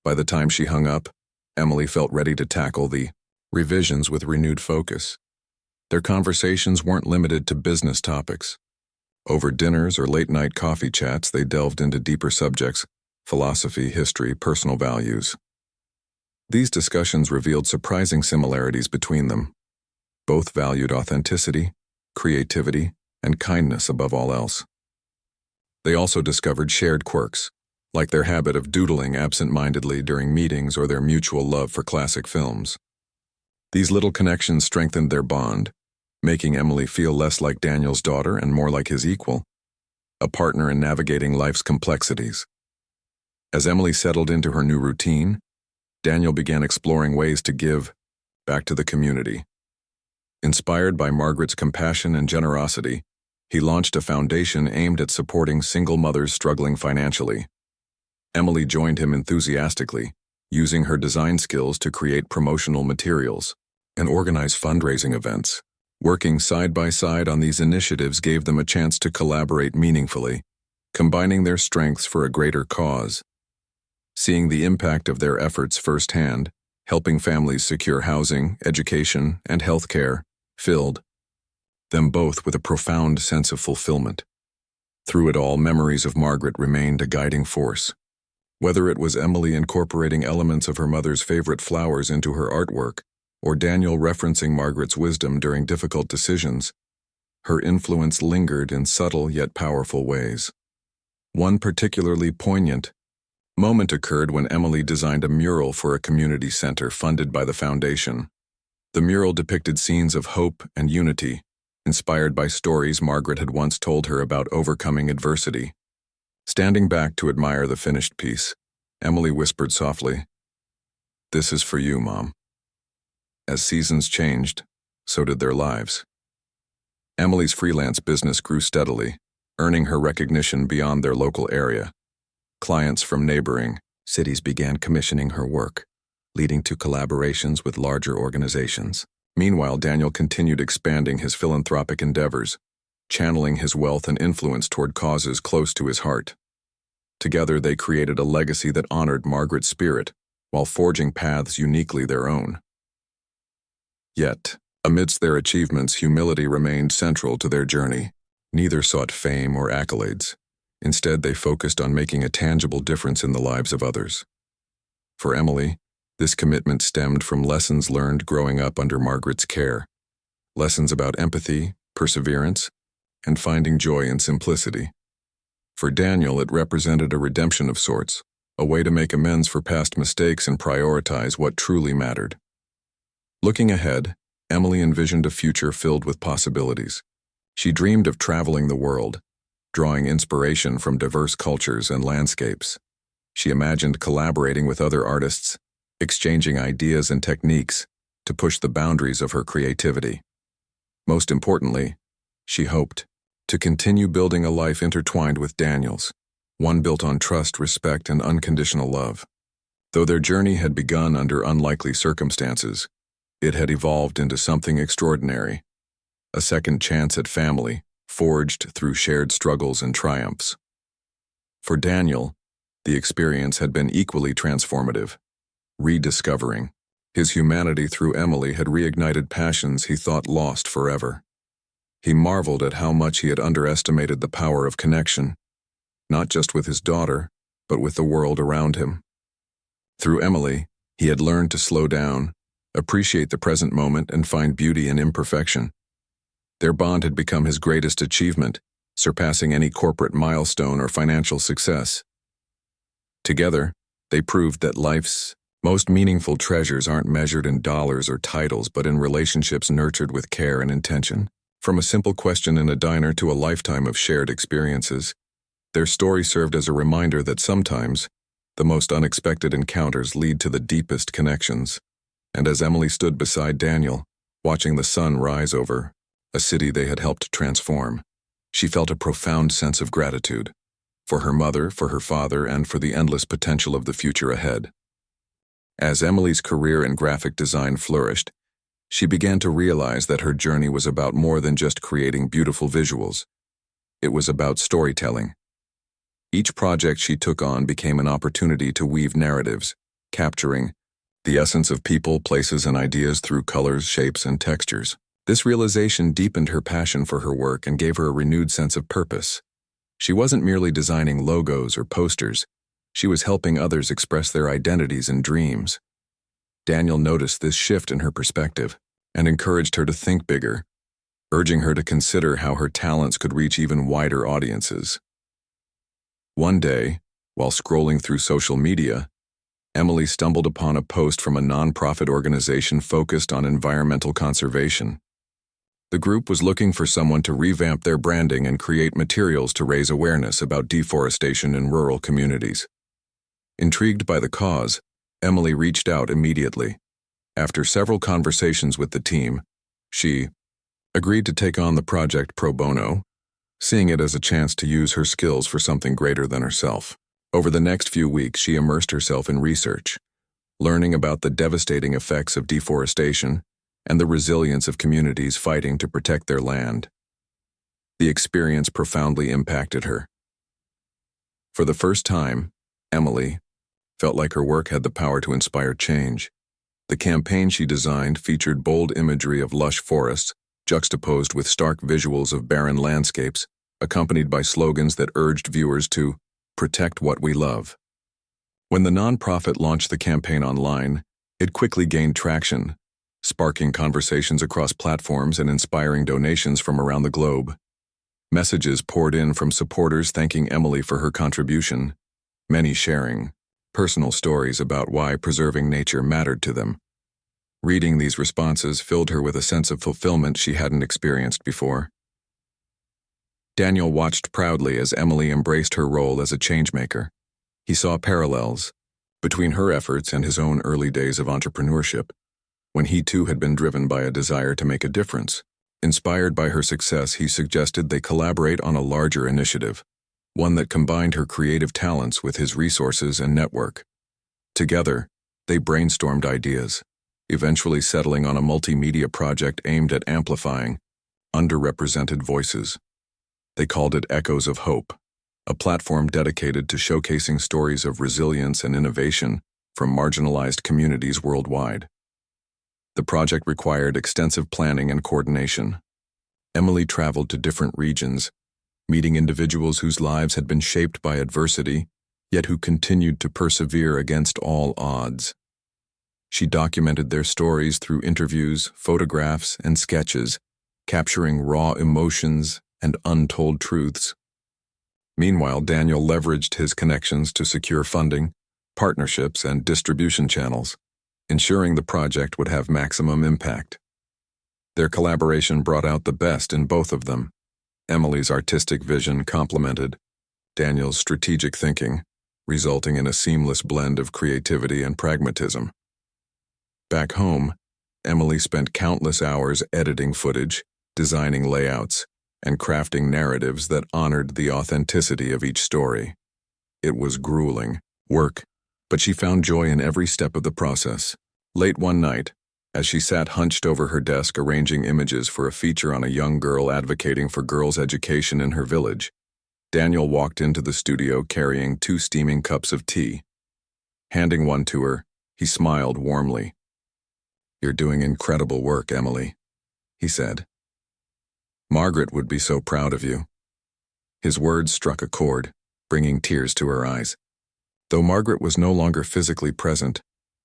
Speaker 1: By the time she hung up, Emily felt ready to tackle the revisions with renewed focus. Their conversations weren't limited to business topics. Over dinners or late-night coffee chats, they delved into deeper subjects: philosophy, history, personal values. These discussions revealed surprising similarities between them. Both valued authenticity, creativity, and kindness above all else. They also discovered shared quirks, like their habit of doodling absent-mindedly during meetings or their mutual love for classic films. These little connections strengthened their bond, making Emily feel less like Daniel's daughter and more like his equal, a partner in navigating life's complexities. As Emily settled into her new routine, Daniel began exploring ways to give back to the community. Inspired by Margaret's compassion and generosity, he launched a foundation aimed at supporting single mothers struggling financially. Emily joined him enthusiastically, using her design skills to create promotional materials and organize fundraising events. Working side by side on these initiatives gave them a chance to collaborate meaningfully, combining their strengths for a greater cause. Seeing the impact of their efforts firsthand, helping families secure housing, education, and health care, filled them both with a profound sense of fulfillment. Through it all, memories of Margaret remained a guiding force. Whether it was Emily incorporating elements of her mother's favorite flowers into her artwork, or Daniel referencing Margaret's wisdom during difficult decisions, her influence lingered in subtle yet powerful ways. One particularly poignant moment occurred when Emily designed a mural for a community center funded by the foundation. The mural depicted scenes of hope and unity, inspired by stories Margaret had once told her about overcoming adversity. Standing back to admire the finished piece, Emily whispered softly, "This is for you, Mom." As seasons changed, so did their lives. Emily's freelance business grew steadily, earning her recognition beyond their local area. Clients from neighboring cities began commissioning her work, leading to collaborations with larger organizations. Meanwhile, Daniel continued expanding his philanthropic endeavors, channeling his wealth and influence toward causes close to his heart. Together, they created a legacy that honored Margaret's spirit, while forging paths uniquely their own. Yet, amidst their achievements, humility remained central to their journey. Neither sought fame or accolades. Instead, they focused on making a tangible difference in the lives of others. For Emily, this commitment stemmed from lessons learned growing up under Margaret's care. Lessons about empathy, perseverance, and finding joy in simplicity. For Daniel, it represented a redemption of sorts, a way to make amends for past mistakes and prioritize what truly mattered. Looking ahead, Emily envisioned a future filled with possibilities. She dreamed of traveling the world, drawing inspiration from diverse cultures and landscapes. She imagined collaborating with other artists, exchanging ideas and techniques to push the boundaries of her creativity. Most importantly, she hoped to continue building a life intertwined with Daniel's, one built on trust, respect, and unconditional love. Though their journey had begun under unlikely circumstances, it had evolved into something extraordinary, a second chance at family, forged through shared struggles and triumphs. For Daniel, the experience had been equally transformative. Rediscovering his humanity through Emily had reignited passions he thought lost forever. He marveled at how much he had underestimated the power of connection, not just with his daughter, but with the world around him. Through Emily, he had learned to slow down, appreciate the present moment, and find beauty in imperfection. Their bond had become his greatest achievement, surpassing any corporate milestone or financial success. Together, they proved that life's most meaningful treasures aren't measured in dollars or titles, but in relationships nurtured with care and intention. From a simple question in a diner to a lifetime of shared experiences, their story served as a reminder that sometimes the most unexpected encounters lead to the deepest connections. And as Emily stood beside Daniel, watching the sun rise over a city they had helped transform, she felt a profound sense of gratitude for her mother, for her father, and for the endless potential of the future ahead. As Emily's career in graphic design flourished, she began to realize that her journey was about more than just creating beautiful visuals. It was about storytelling. Each project she took on became an opportunity to weave narratives, capturing the essence of people, places, and ideas through colors, shapes, and textures. This realization deepened her passion for her work and gave her a renewed sense of purpose. She wasn't merely designing logos or posters. She was helping others express their identities and dreams. Daniel noticed this shift in her perspective and encouraged her to think bigger, urging her to consider how her talents could reach even wider audiences. One day, while scrolling through social media, Emily stumbled upon a post from a nonprofit organization focused on environmental conservation. The group was looking for someone to revamp their branding and create materials to raise awareness about deforestation in rural communities. Intrigued by the cause, Emily reached out immediately. After several conversations with the team, she agreed to take on the project pro bono, seeing it as a chance to use her skills for something greater than herself. Over the next few weeks, she immersed herself in research, learning about the devastating effects of deforestation and the resilience of communities fighting to protect their land. The experience profoundly impacted her. For the first time, Emily felt like her work had the power to inspire change. The campaign she designed featured bold imagery of lush forests, juxtaposed with stark visuals of barren landscapes, accompanied by slogans that urged viewers to protect what we love. When the nonprofit launched the campaign online, it quickly gained traction, sparking conversations across platforms and inspiring donations from around the globe. Messages poured in from supporters thanking Emily for her contribution, many sharing personal stories about why preserving nature mattered to them. Reading these responses filled her with a sense of fulfillment she hadn't experienced before. Daniel watched proudly as Emily embraced her role as a changemaker. He saw parallels between her efforts and his own early days of entrepreneurship, when he too had been driven by a desire to make a difference. Inspired by her success, he suggested they collaborate on a larger initiative, one that combined her creative talents with his resources and network. Together, they brainstormed ideas, eventually settling on a multimedia project aimed at amplifying underrepresented voices. They called it Echoes of Hope, a platform dedicated to showcasing stories of resilience and innovation from marginalized communities worldwide. The project required extensive planning and coordination. Emily traveled to different regions, meeting individuals whose lives had been shaped by adversity, yet who continued to persevere against all odds. She documented their stories through interviews, photographs, and sketches, capturing raw emotions and untold truths. Meanwhile, Daniel leveraged his connections to secure funding, partnerships, and distribution channels, ensuring the project would have maximum impact. Their collaboration brought out the best in both of them. Emily's artistic vision complemented Daniel's strategic thinking, resulting in a seamless blend of creativity and pragmatism. Back home, Emily spent countless hours editing footage, designing layouts, and crafting narratives that honored the authenticity of each story. It was grueling work, but she found joy in every step of the process. Late one night, as she sat hunched over her desk arranging images for a feature on a young girl advocating for girls' education in her village, Daniel walked into the studio carrying 2 steaming cups of tea. Handing one to her, he smiled warmly. "You're doing incredible work, Emily," he said. "Margaret would be so proud of you." His words struck a chord, bringing tears to her eyes. Though Margaret was no longer physically present,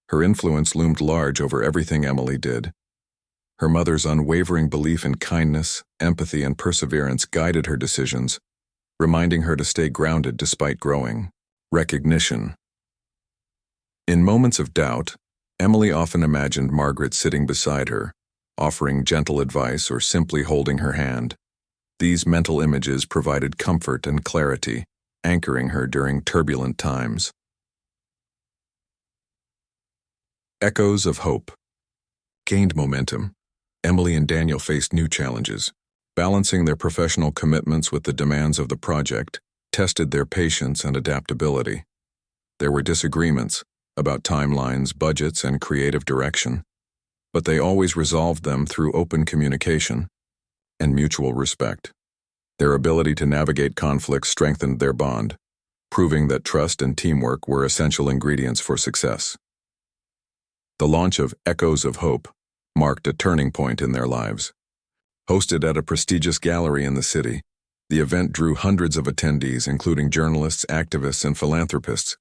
Speaker 1: her influence loomed large over everything Emily did. Her mother's unwavering belief in kindness, empathy, and perseverance guided her decisions, reminding her to stay grounded despite growing recognition. In moments of doubt, Emily often imagined Margaret sitting beside her, offering gentle advice or simply holding her hand. These mental images provided comfort and clarity, anchoring her during turbulent times. Echoes of Hope gained momentum. Emily and Daniel faced new challenges. Balancing their professional commitments with the demands of the project tested their patience and adaptability. There were disagreements about timelines, budgets, and creative direction, but they always resolved them through open communication and mutual respect. Their ability to navigate conflicts strengthened their bond, proving that trust and teamwork were essential ingredients for success. The launch of Echoes of Hope marked a turning point in their lives. Hosted at a prestigious gallery in the city, the event drew hundreds of attendees, including journalists, activists, and philanthropists.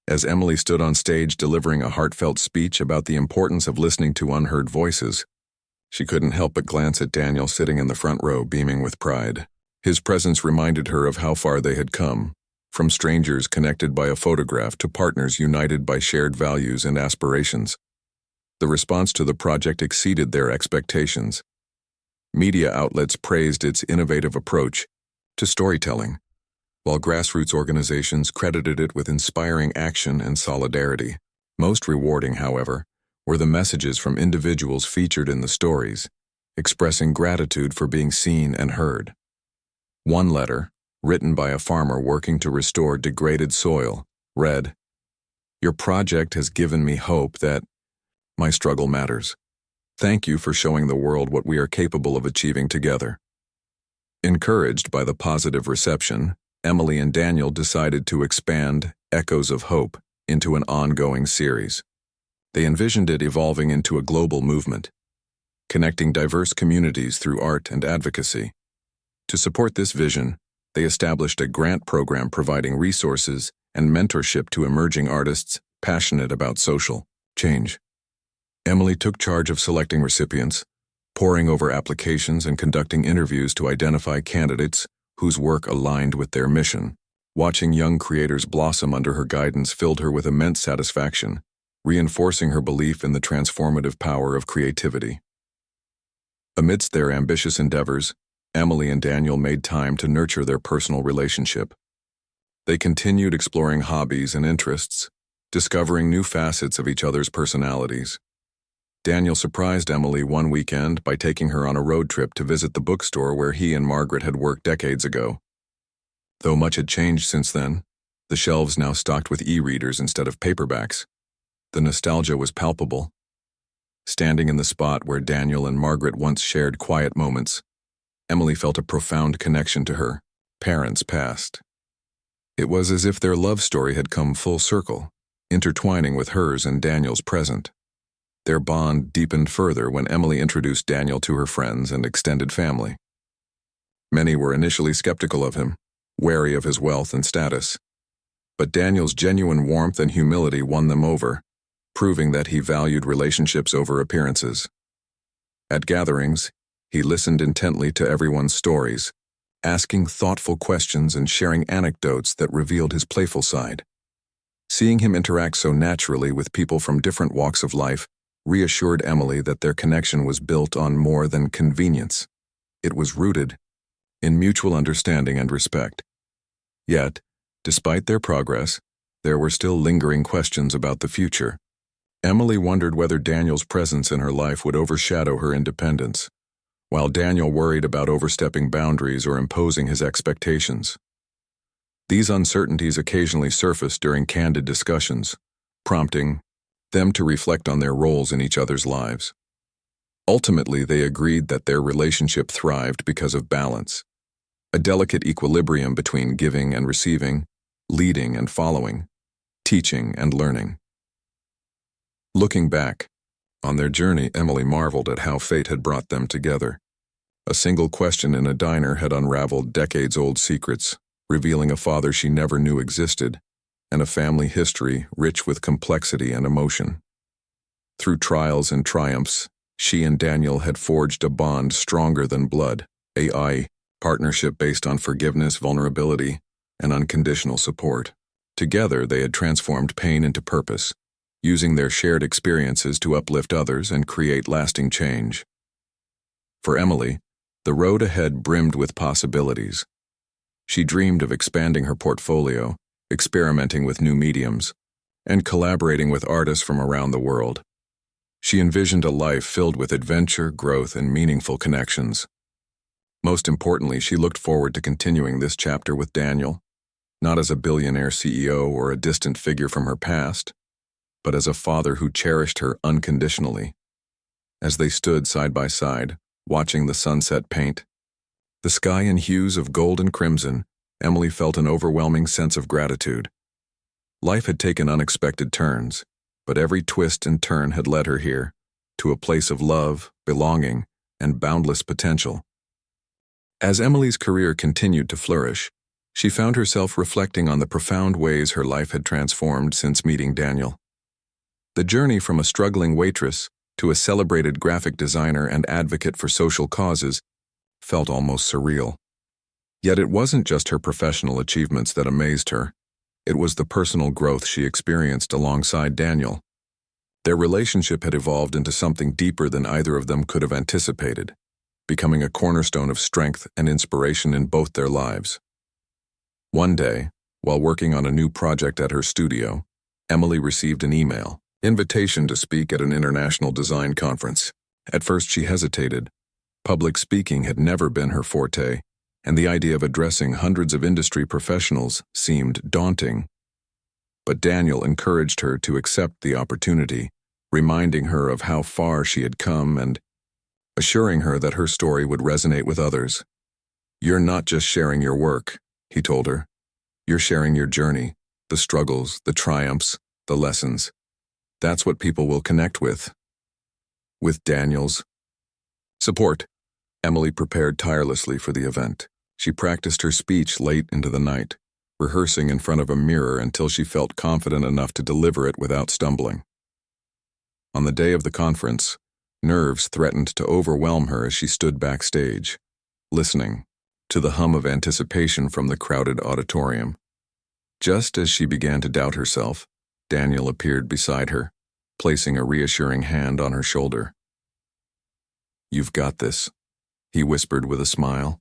Speaker 1: As Emily stood on stage delivering a heartfelt speech about the importance of listening to unheard voices, she couldn't help but glance at Daniel sitting in the front row, beaming with pride. His presence reminded her of how far they had come, from strangers connected by a photograph to partners united by shared values and aspirations. The response to the project exceeded their expectations. Media outlets praised its innovative approach to storytelling, while grassroots organizations credited it with inspiring action and solidarity. Most rewarding, however, were the messages from individuals featured in the stories, expressing gratitude for being seen and heard. One letter, written by a farmer working to restore degraded soil, read, "Your project has given me hope that my struggle matters. Thank you for showing the world what we are capable of achieving together." Encouraged by the positive reception, Emily and Daniel decided to expand Echoes of Hope into an ongoing series. They envisioned it evolving into a global movement, connecting diverse communities through art and advocacy. To support this vision, they established a grant program providing resources and mentorship to emerging artists passionate about social change. Emily took charge of selecting recipients, poring over applications and conducting interviews to identify candidates whose work aligned with their mission. Watching young creators blossom under her guidance filled her with immense satisfaction, reinforcing her belief in the transformative power of creativity. Amidst their ambitious endeavors, Emily and Daniel made time to nurture their personal relationship. They continued exploring hobbies and interests, discovering new facets of each other's personalities. Daniel surprised Emily one weekend by taking her on a road trip to visit the bookstore where he and Margaret had worked decades ago. Though much had changed since then, the shelves now stocked with e-readers instead of paperbacks. The nostalgia was palpable. Standing in the spot where Daniel and Margaret once shared quiet moments, Emily felt a profound connection to her parents' past. It was as if their love story had come full circle, intertwining with hers and Daniel's present. Their bond deepened further when Emily introduced Daniel to her friends and extended family. Many were initially skeptical of him, wary of his wealth and status. But Daniel's genuine warmth and humility won them over, proving that he valued relationships over appearances. At gatherings, he listened intently to everyone's stories, asking thoughtful questions and sharing anecdotes that revealed his playful side. Seeing him interact so naturally with people from different walks of life reassured Emily that their connection was built on more than convenience. It was rooted in mutual understanding and respect. Yet, despite their progress, there were still lingering questions about the future. Emily wondered whether Daniel's presence in her life would overshadow her independence, while Daniel worried about overstepping boundaries or imposing his expectations. These uncertainties occasionally surfaced during candid discussions, prompting them to reflect on their roles in each other's lives. Ultimately, they agreed that their relationship thrived because of balance, a delicate equilibrium between giving and receiving, leading and following, teaching and learning. Looking back on their journey, Emily marveled at how fate had brought them together. A single question in a diner had unraveled decades-old secrets, revealing a father she never knew existed, and a family history rich with complexity and emotion. Through trials and triumphs, she and Daniel had forged a bond stronger than blood, a partnership based on forgiveness, vulnerability, and unconditional support. Together, they had transformed pain into purpose, using their shared experiences to uplift others and create lasting change. For Emily, the road ahead brimmed with possibilities. She dreamed of expanding her portfolio, experimenting with new mediums, and collaborating with artists from around the world. She envisioned a life filled with adventure, growth, and meaningful connections. Most importantly, she looked forward to continuing this chapter with Daniel, not as a billionaire CEO or a distant figure from her past, but as a father who cherished her unconditionally. As they stood side by side, watching the sunset paint, the sky in hues of gold and crimson, Emily felt an overwhelming sense of gratitude. Life had taken unexpected turns, but every twist and turn had led her here, to a place of love, belonging, and boundless potential. As Emily's career continued to flourish, she found herself reflecting on the profound ways her life had transformed since meeting Daniel. The journey from a struggling waitress to a celebrated graphic designer and advocate for social causes felt almost surreal. Yet it wasn't just her professional achievements that amazed her. It was the personal growth she experienced alongside Daniel. Their relationship had evolved into something deeper than either of them could have anticipated, becoming a cornerstone of strength and inspiration in both their lives. One day, while working on a new project at her studio, Emily received an invitation to speak at an international design conference. At first she hesitated. Public speaking had never been her forte, and the idea of addressing hundreds of industry professionals seemed daunting. But Daniel encouraged her to accept the opportunity, reminding her of how far she had come and assuring her that her story would resonate with others. "You're not just sharing your work," he told her. "You're sharing your journey, the struggles, the triumphs, the lessons. That's what people will connect with." With Daniel's support, Emily prepared tirelessly for the event. She practiced her speech late into the night, rehearsing in front of a mirror until she felt confident enough to deliver it without stumbling. On the day of the conference, nerves threatened to overwhelm her as she stood backstage, listening to the hum of anticipation from the crowded auditorium. Just as she began to doubt herself, Daniel appeared beside her, placing a reassuring hand on her shoulder. "You've got this," he whispered with a smile.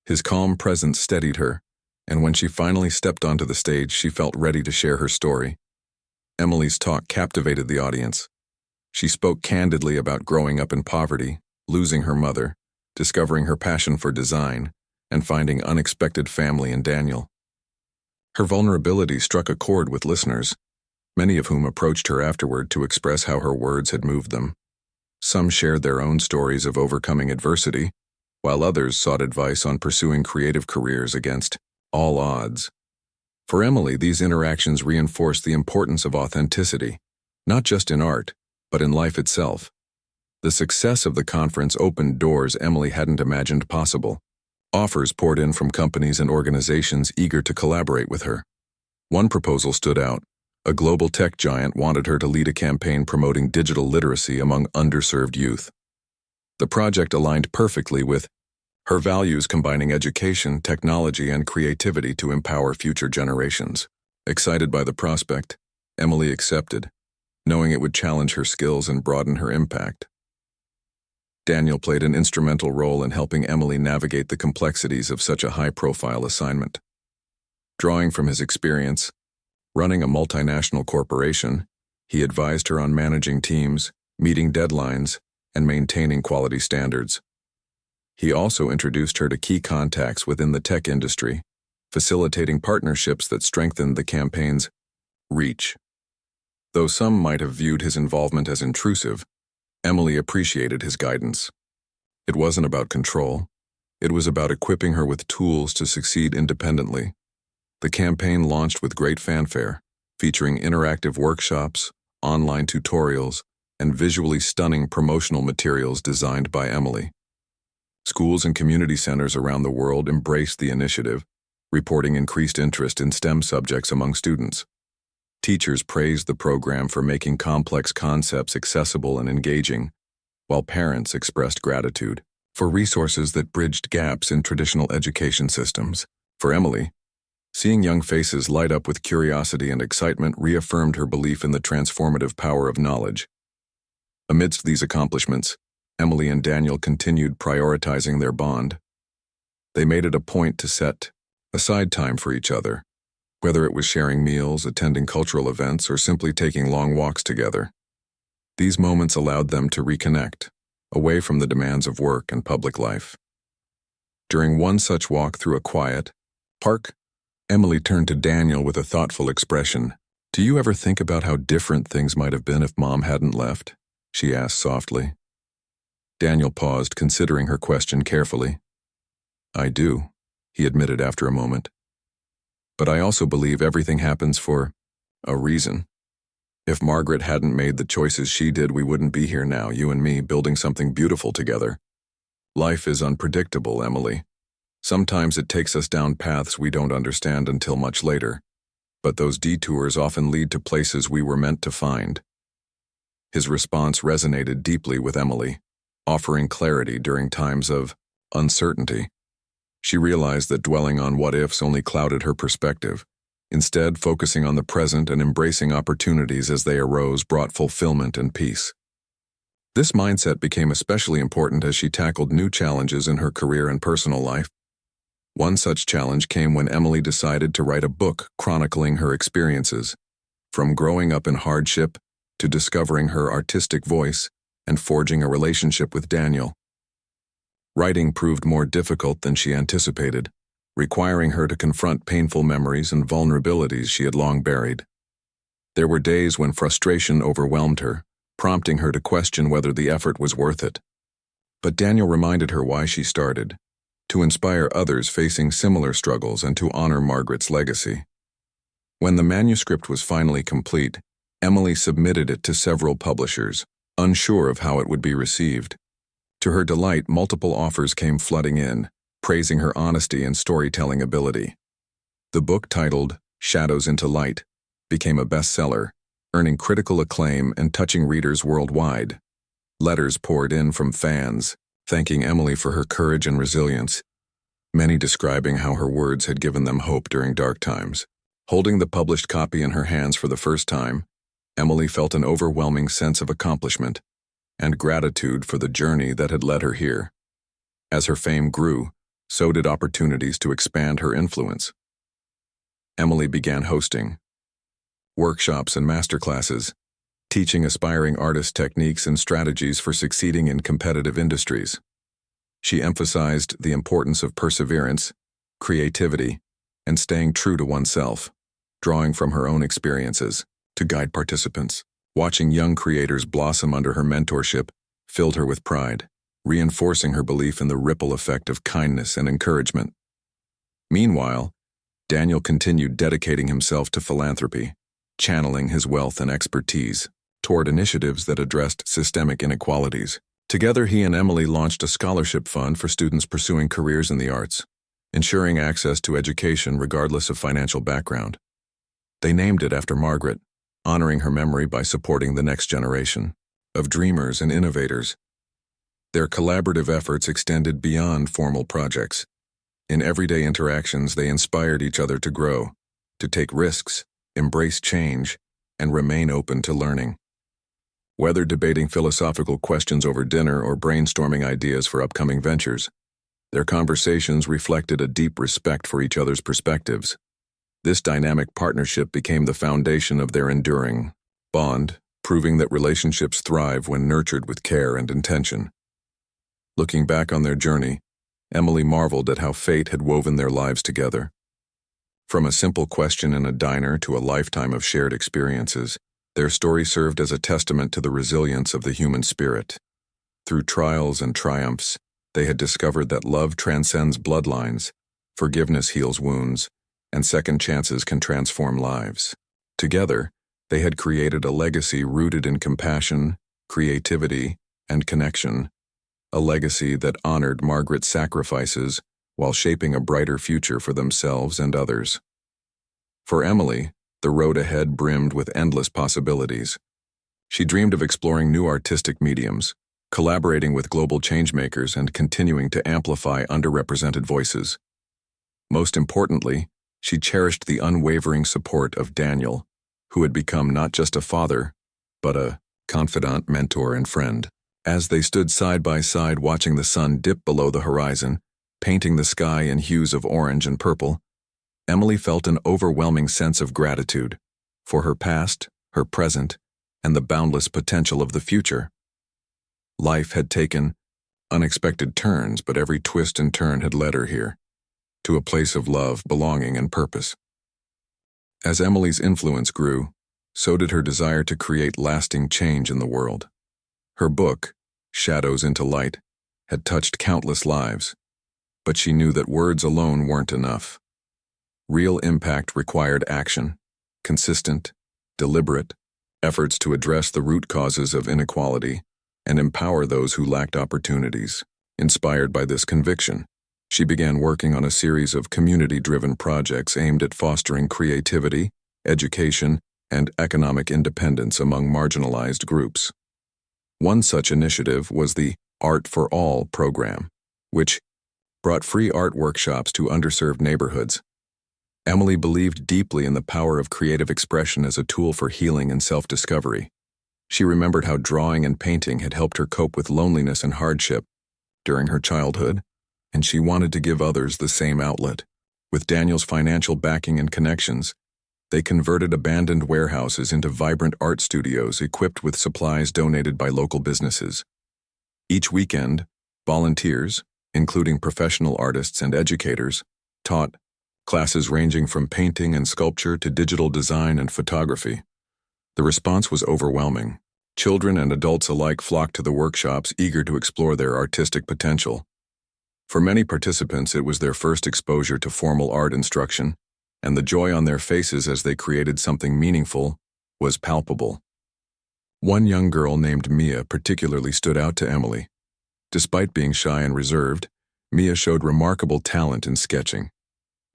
Speaker 1: His calm presence steadied her, and when she finally stepped onto the stage, she felt ready to share her story. Emily's talk captivated the audience. She spoke candidly about growing up in poverty, losing her mother, discovering her passion for design, and finding unexpected family in Daniel. Her vulnerability struck a chord with listeners, many of whom approached her afterward to express how her words had moved them. Some shared their own stories of overcoming adversity, while others sought advice on pursuing creative careers against all odds. For Emily, these interactions reinforced the importance of authenticity, not just in art, but in life itself. The success of the conference opened doors Emily hadn't imagined possible. Offers poured in from companies and organizations eager to collaborate with her. One proposal stood out. A global tech giant wanted her to lead a campaign promoting digital literacy among underserved youth. The project aligned perfectly with her values, combining education, technology, and creativity to empower future generations. Excited by the prospect, Emily accepted, knowing it would challenge her skills and broaden her impact. Daniel played an instrumental role in helping Emily navigate the complexities of such a high-profile assignment. Drawing from his experience, running a multinational corporation, he advised her on managing teams, meeting deadlines, and maintaining quality standards. He also introduced her to key contacts within the tech industry, facilitating partnerships that strengthened the campaign's reach. Though some might have viewed his involvement as intrusive, Emily appreciated his guidance. It wasn't about control. It was about equipping her with tools to succeed independently. The campaign launched with great fanfare, featuring interactive workshops, online tutorials, and visually stunning promotional materials designed by Emily. Schools and community centers around the world embraced the initiative, reporting increased interest in STEM subjects among students. Teachers praised the program for making complex concepts accessible and engaging, while parents expressed gratitude for resources that bridged gaps in traditional education systems. For Emily, seeing young faces light up with curiosity and excitement reaffirmed her belief in the transformative power of knowledge. Amidst these accomplishments, Emily and Daniel continued prioritizing their bond. They made it a point to set aside time for each other, whether it was sharing meals, attending cultural events, or simply taking long walks together. These moments allowed them to reconnect, away from the demands of work and public life. During one such walk through a quiet park, Emily turned to Daniel with a thoughtful expression. "Do you ever think about how different things might have been if Mom hadn't left?" she asked softly. Daniel paused, considering her question carefully. "I do," he admitted after a moment. "But I also believe everything happens for a reason. If Margaret hadn't made the choices she did, we wouldn't be here now, you and me, building something beautiful together. Life is unpredictable, Emily. Sometimes it takes us down paths we don't understand until much later, but those detours often lead to places we were meant to find." His response resonated deeply with Emily, offering clarity during times of uncertainty. She realized that dwelling on what-ifs only clouded her perspective. Instead, focusing on the present and embracing opportunities as they arose brought fulfillment and peace. This mindset became especially important as she tackled new challenges in her career and personal life. One such challenge came when Emily decided to write a book chronicling her experiences, from growing up in hardship to discovering her artistic voice and forging a relationship with Daniel. Writing proved more difficult than she anticipated, requiring her to confront painful memories and vulnerabilities she had long buried. There were days when frustration overwhelmed her, prompting her to question whether the effort was worth it. But Daniel reminded her why she started: to inspire others facing similar struggles and to honor Margaret's legacy. When the manuscript was finally complete, Emily submitted it to several publishers, unsure of how it would be received. To her delight, multiple offers came flooding in, praising her honesty and storytelling ability. The book, titled Shadows into Light, became a bestseller, earning critical acclaim and touching readers worldwide. Letters poured in from fans, thanking Emily for her courage and resilience, many describing how her words had given them hope during dark times. Holding the published copy in her hands for the first time, Emily felt an overwhelming sense of accomplishment and gratitude for the journey that had led her here. As her fame grew, so did opportunities to expand her influence. Emily began hosting workshops and masterclasses, teaching aspiring artists techniques and strategies for succeeding in competitive industries. She emphasized the importance of perseverance, creativity, and staying true to oneself, drawing from her own experiences to guide participants. Watching young creators blossom under her mentorship filled her with pride, reinforcing her belief in the ripple effect of kindness and encouragement. Meanwhile, Daniel continued dedicating himself to philanthropy, channeling his wealth and expertise toward initiatives that addressed systemic inequalities. Together, he and Emily launched a scholarship fund for students pursuing careers in the arts, ensuring access to education regardless of financial background. They named it after Margaret, honoring her memory by supporting the next generation of dreamers and innovators. Their collaborative efforts extended beyond formal projects. In everyday interactions, they inspired each other to grow, to take risks, embrace change, and remain open to learning. Whether debating philosophical questions over dinner or brainstorming ideas for upcoming ventures, their conversations reflected a deep respect for each other's perspectives. This dynamic partnership became the foundation of their enduring bond, proving that relationships thrive when nurtured with care and intention. Looking back on their journey, Emily marveled at how fate had woven their lives together. From a simple question in a diner to a lifetime of shared experiences, their story served as a testament to the resilience of the human spirit. Through trials and triumphs, they had discovered that love transcends bloodlines, forgiveness heals wounds, and second chances can transform lives. Together, they had created a legacy rooted in compassion, creativity, and connection, a legacy that honored Margaret's sacrifices while shaping a brighter future for themselves and others. For Emily, the road ahead brimmed with endless possibilities. She dreamed of exploring new artistic mediums, collaborating with global changemakers, and continuing to amplify underrepresented voices. Most importantly, she cherished the unwavering support of Daniel, who had become not just a father, but a confidant, mentor, and friend. As they stood side by side watching the sun dip below the horizon, painting the sky in hues of orange and purple, Emily felt an overwhelming sense of gratitude for her past, her present, and the boundless potential of the future. Life had taken unexpected turns, but every twist and turn had led her here, to a place of love, belonging, and purpose. As Emily's influence grew, so did her desire to create lasting change in the world. Her book, Shadows into Light, had touched countless lives, but she knew that words alone weren't enough. Real impact required action, consistent, deliberate, efforts to address the root causes of inequality and empower those who lacked opportunities. Inspired by this conviction, she began working on a series of community-driven projects aimed at fostering creativity, education, and economic independence among marginalized groups. One such initiative was the Art for All program, which brought free art workshops to underserved neighborhoods. Emily believed deeply in the power of creative expression as a tool for healing and self-discovery. She remembered how drawing and painting had helped her cope with loneliness and hardship during her childhood, and she wanted to give others the same outlet. With Daniel's financial backing and connections, they converted abandoned warehouses into vibrant art studios equipped with supplies donated by local businesses. Each weekend, volunteers, including professional artists and educators, taught classes ranging from painting and sculpture to digital design and photography. The response was overwhelming. Children and adults alike flocked to the workshops, eager to explore their artistic potential. For many participants, it was their first exposure to formal art instruction, and the joy on their faces as they created something meaningful was palpable. One young girl named Mia particularly stood out to Emily. Despite being shy and reserved, Mia showed remarkable talent in sketching.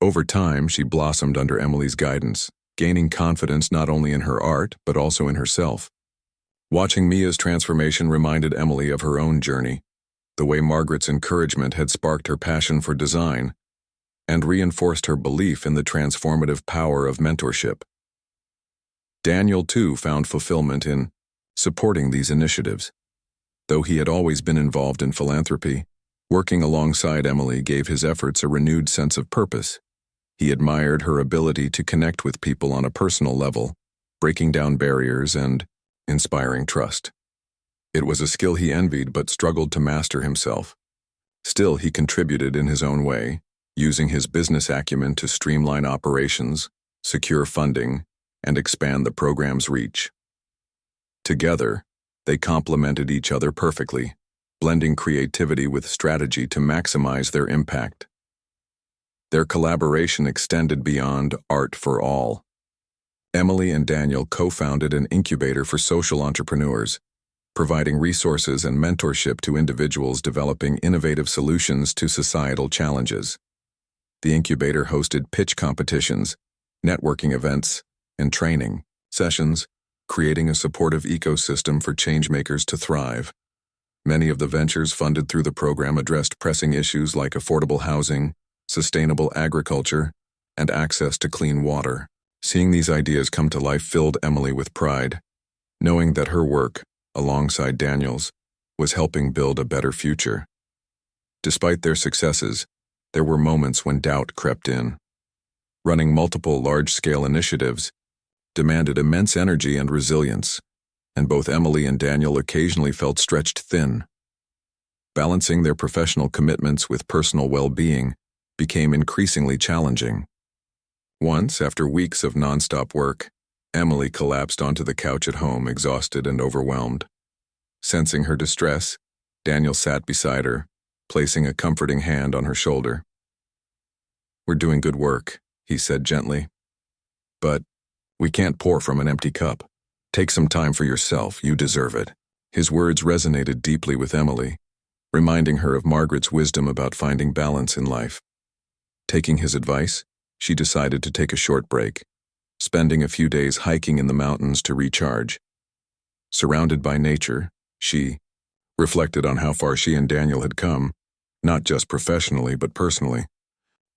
Speaker 1: Over time, she blossomed under Emily's guidance, gaining confidence not only in her art but also in herself. Watching Mia's transformation reminded Emily of her own journey. The way Margaret's encouragement had sparked her passion for design and reinforced her belief in the transformative power of mentorship. Daniel, too, found fulfillment in supporting these initiatives. Though he had always been involved in philanthropy, working alongside Emily gave his efforts a renewed sense of purpose. He admired her ability to connect with people on a personal level, breaking down barriers and inspiring trust. It was a skill he envied but struggled to master himself. Still, he contributed in his own way, using his business acumen to streamline operations, secure funding, and expand the program's reach. Together, they complemented each other perfectly, blending creativity with strategy to maximize their impact. Their collaboration extended beyond art for all. Emily and Daniel co-founded an incubator for social entrepreneurs, providing resources and mentorship to individuals developing innovative solutions to societal challenges. The incubator hosted pitch competitions, networking events, and training sessions, creating a supportive ecosystem for changemakers to thrive. Many of the ventures funded through the program addressed pressing issues like affordable housing, sustainable agriculture, and access to clean water. Seeing these ideas come to life filled Emily with pride, knowing that her work, alongside Daniel's, was helping build a better future. Despite their successes, there were moments when doubt crept in. Running multiple large-scale initiatives demanded immense energy and resilience, and both Emily and Daniel occasionally felt stretched thin. Balancing their professional commitments with personal well-being became increasingly challenging. Once, after weeks of nonstop work, Emily collapsed onto the couch at home, exhausted and overwhelmed. Sensing her distress, Daniel sat beside her, placing a comforting hand on her shoulder. "We're doing good work," he said gently. "But we can't pour from an empty cup. Take some time for yourself, you deserve it." His words resonated deeply with Emily, reminding her of Margaret's wisdom about finding balance in life. Taking his advice, she decided to take a short break, spending a few days hiking in the mountains to recharge. Surrounded by nature, she reflected on how far she and Daniel had come, not just professionally but personally.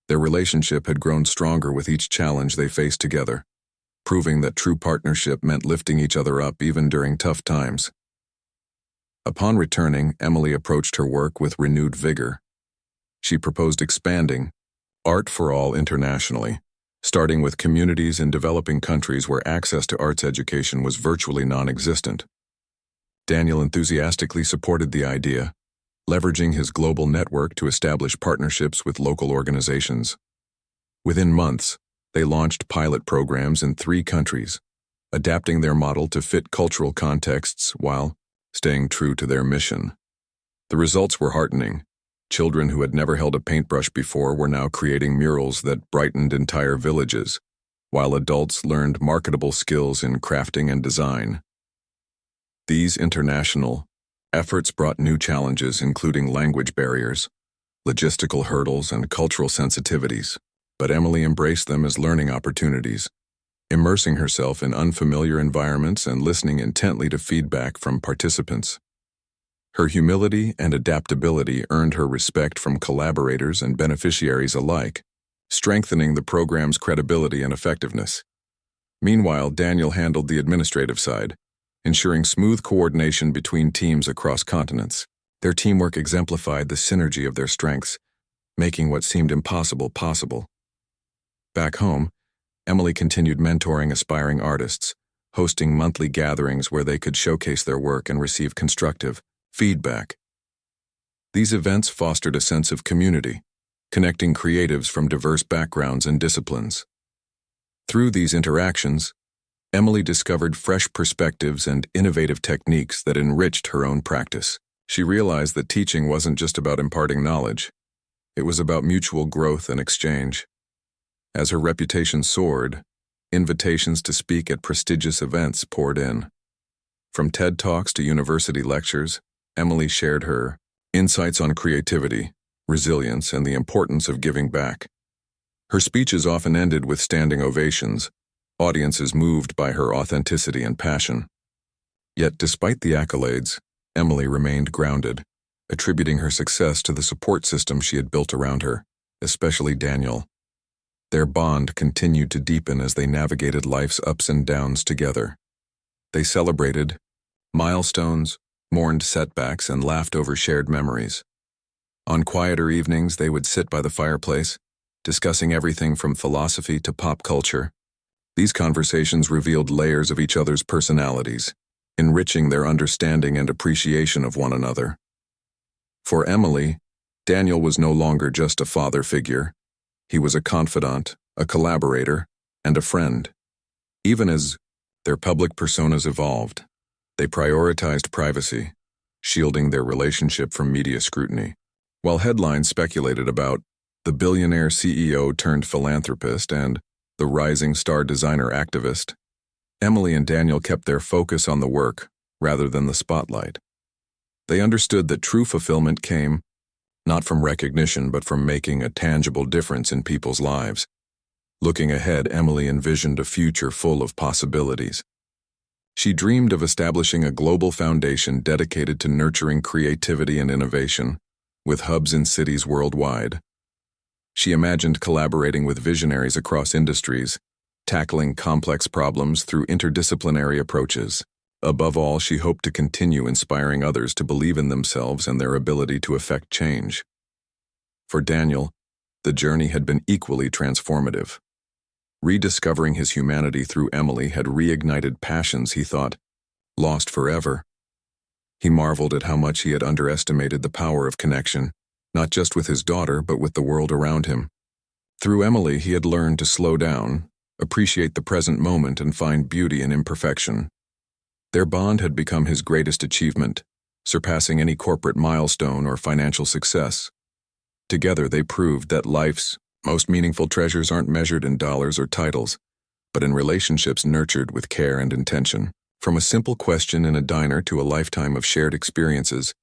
Speaker 1: Their relationship had grown stronger with each challenge they faced together, proving that true partnership meant lifting each other up even during tough times. Upon returning, Emily approached her work with renewed vigor. She proposed expanding Art for All internationally, starting with communities in developing countries where access to arts education was virtually non-existent. Daniel enthusiastically supported the idea, leveraging his global network to establish partnerships with local organizations. Within months, they launched pilot programs in 3 countries, adapting their model to fit cultural contexts while staying true to their mission. The results were heartening. Children who had never held a paintbrush before were now creating murals that brightened entire villages, while adults learned marketable skills in crafting and design. These international efforts brought new challenges, including language barriers, logistical hurdles, and cultural sensitivities, but Emily embraced them as learning opportunities, immersing herself in unfamiliar environments and listening intently to feedback from participants. Her humility and adaptability earned her respect from collaborators and beneficiaries alike, strengthening the program's credibility and effectiveness. Meanwhile, Daniel handled the administrative side, ensuring smooth coordination between teams across continents. Their teamwork exemplified the synergy of their strengths, making what seemed impossible possible. Back home, Emily continued mentoring aspiring artists, hosting monthly gatherings where they could showcase their work and receive constructive feedback. These events fostered a sense of community, connecting creatives from diverse backgrounds and disciplines. Through these interactions, Emily discovered fresh perspectives and innovative techniques that enriched her own practice. She realized that teaching wasn't just about imparting knowledge. It was about mutual growth and exchange. As her reputation soared, invitations to speak at prestigious events poured in. From TED Talks to university lectures, Emily shared her insights on creativity, resilience, and the importance of giving back. Her speeches often ended with standing ovations, audiences moved by her authenticity and passion. Yet, despite the accolades, Emily remained grounded, attributing her success to the support system she had built around her, especially Daniel. Their bond continued to deepen as they navigated life's ups and downs together. They celebrated milestones, mourned setbacks, and laughed over shared memories. On quieter evenings, they would sit by the fireplace, discussing everything from philosophy to pop culture. These conversations revealed layers of each other's personalities, enriching their understanding and appreciation of one another. For Emily, Daniel was no longer just a father figure. He was a confidant, a collaborator, and a friend. Even as their public personas evolved, they prioritized privacy, shielding their relationship from media scrutiny. While headlines speculated about the billionaire CEO turned philanthropist and the rising star designer activist, Emily and Daniel kept their focus on the work rather than the spotlight. They understood that true fulfillment came not from recognition but from making a tangible difference in people's lives. Looking ahead, Emily envisioned a future full of possibilities. She dreamed of establishing a global foundation dedicated to nurturing creativity and innovation, with hubs in cities worldwide. She imagined collaborating with visionaries across industries, tackling complex problems through interdisciplinary approaches. Above all, she hoped to continue inspiring others to believe in themselves and their ability to effect change. For Daniel, the journey had been equally transformative. Rediscovering his humanity through Emily had reignited passions he thought lost forever. He marveled at how much he had underestimated the power of connection, not just with his daughter, but with the world around him. Through Emily, he had learned to slow down, appreciate the present moment, and find beauty in imperfection. Their bond had become his greatest achievement, surpassing any corporate milestone or financial success. Together, they proved that life's most meaningful treasures aren't measured in dollars or titles, but in relationships nurtured with care and intention. From a simple question in a diner to a lifetime of shared experiences,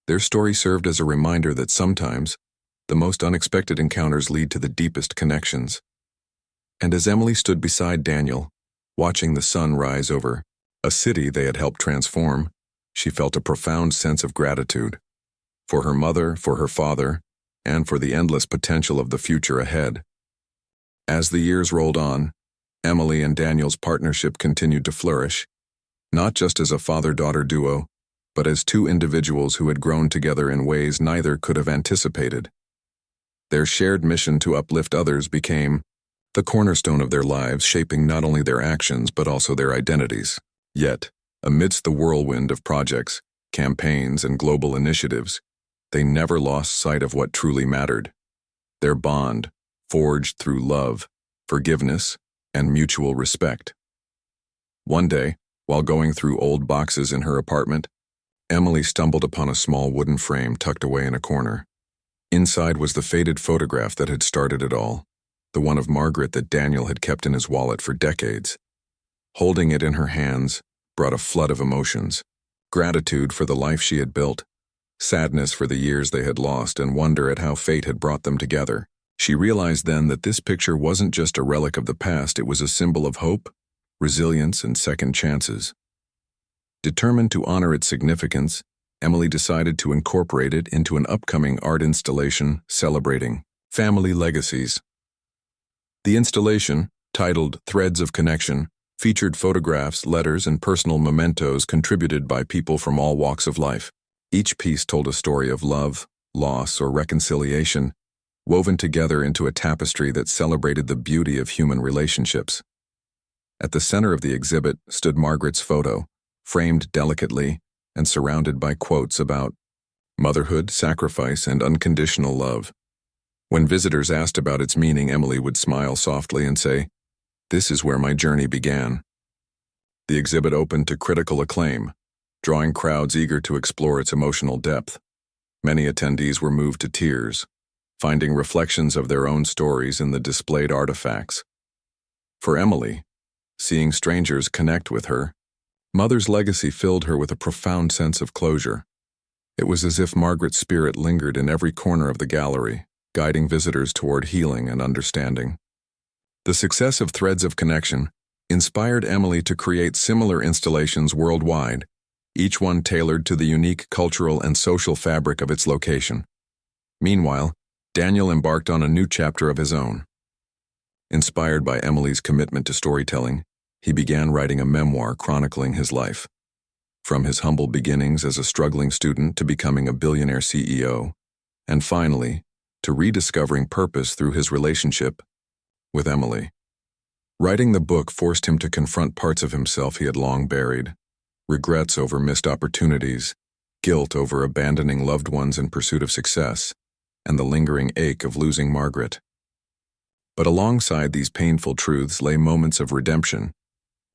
Speaker 1: their story served as a reminder that sometimes the most unexpected encounters lead to the deepest connections. And as Emily stood beside Daniel, watching the sun rise over a city they had helped transform, she felt a profound sense of gratitude for her mother, for her father, and for the endless potential of the future ahead. As the years rolled on, Emily and Daniel's partnership continued to flourish, not just as a father-daughter duo, but as two individuals who had grown together in ways neither could have anticipated. Their shared mission to uplift others became the cornerstone of their lives, shaping not only their actions but also their identities. Yet, amidst the whirlwind of projects, campaigns, and global initiatives, they never lost sight of what truly mattered: their bond, forged through love, forgiveness, and mutual respect. One day, while going through old boxes in her apartment, Emily stumbled upon a small wooden frame tucked away in a corner. Inside was the faded photograph that had started it all, the one of Margaret that Daniel had kept in his wallet for decades. Holding it in her hands brought a flood of emotions: gratitude for the life she had built, sadness for the years they had lost, and wonder at how fate had brought them together. She realized then that this picture wasn't just a relic of the past, it was a symbol of hope, resilience, and second chances. Determined to honor its significance, Emily decided to incorporate it into an upcoming art installation celebrating family legacies. The installation, titled Threads of Connection, featured photographs, letters, and personal mementos contributed by people from all walks of life. Each piece told a story of love, loss, or reconciliation, woven together into a tapestry that celebrated the beauty of human relationships. At the center of the exhibit stood Margaret's photo, framed delicately and surrounded by quotes about motherhood, sacrifice, and unconditional love. When visitors asked about its meaning, Emily would smile softly and say, "This is where my journey began." The exhibit opened to critical acclaim, drawing crowds eager to explore its emotional depth. Many attendees were moved to tears, finding reflections of their own stories in the displayed artifacts. For Emily, seeing strangers connect with her mother's legacy filled her with a profound sense of closure. It was as if Margaret's spirit lingered in every corner of the gallery, guiding visitors toward healing and understanding. The success of Threads of Connection inspired Emily to create similar installations worldwide, each one tailored to the unique cultural and social fabric of its location. Meanwhile, Daniel embarked on a new chapter of his own. Inspired by Emily's commitment to storytelling, he began writing a memoir chronicling his life. From his humble beginnings as a struggling student to becoming a billionaire CEO, and finally, to rediscovering purpose through his relationship with Emily. Writing the book forced him to confront parts of himself he had long buried, regrets over missed opportunities, guilt over abandoning loved ones in pursuit of success, and the lingering ache of losing Margaret. But alongside these painful truths lay moments of redemption,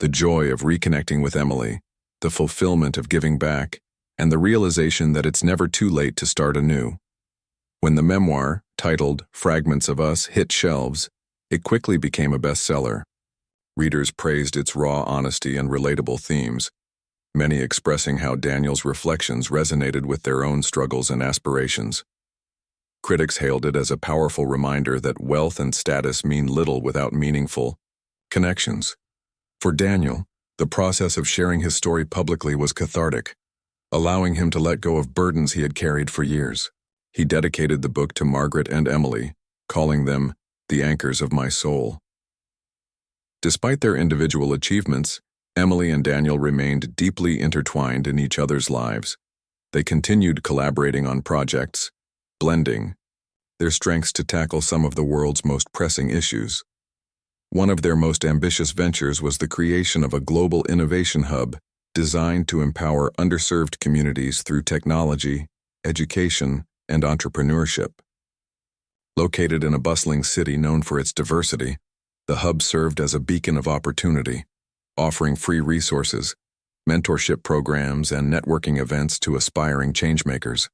Speaker 1: the joy of reconnecting with Emily, the fulfillment of giving back, and the realization that it's never too late to start anew. When the memoir, titled Fragments of Us, hit shelves, it quickly became a bestseller. Readers praised its raw honesty and relatable themes, many expressing how Daniel's reflections resonated with their own struggles and aspirations. Critics hailed it as a powerful reminder that wealth and status mean little without meaningful connections. For Daniel, the process of sharing his story publicly was cathartic, allowing him to let go of burdens he had carried for years. He dedicated the book to Margaret and Emily, calling them the anchors of my soul. Despite their individual achievements, Emily and Daniel remained deeply intertwined in each other's lives. They continued collaborating on projects, blending their strengths to tackle some of the world's most pressing issues. One of their most ambitious ventures was the creation of a global innovation hub designed to empower underserved communities through technology, education, and entrepreneurship. Located in a bustling city known for its diversity, the hub served as a beacon of opportunity, offering free resources, mentorship programs, and networking events to aspiring changemakers.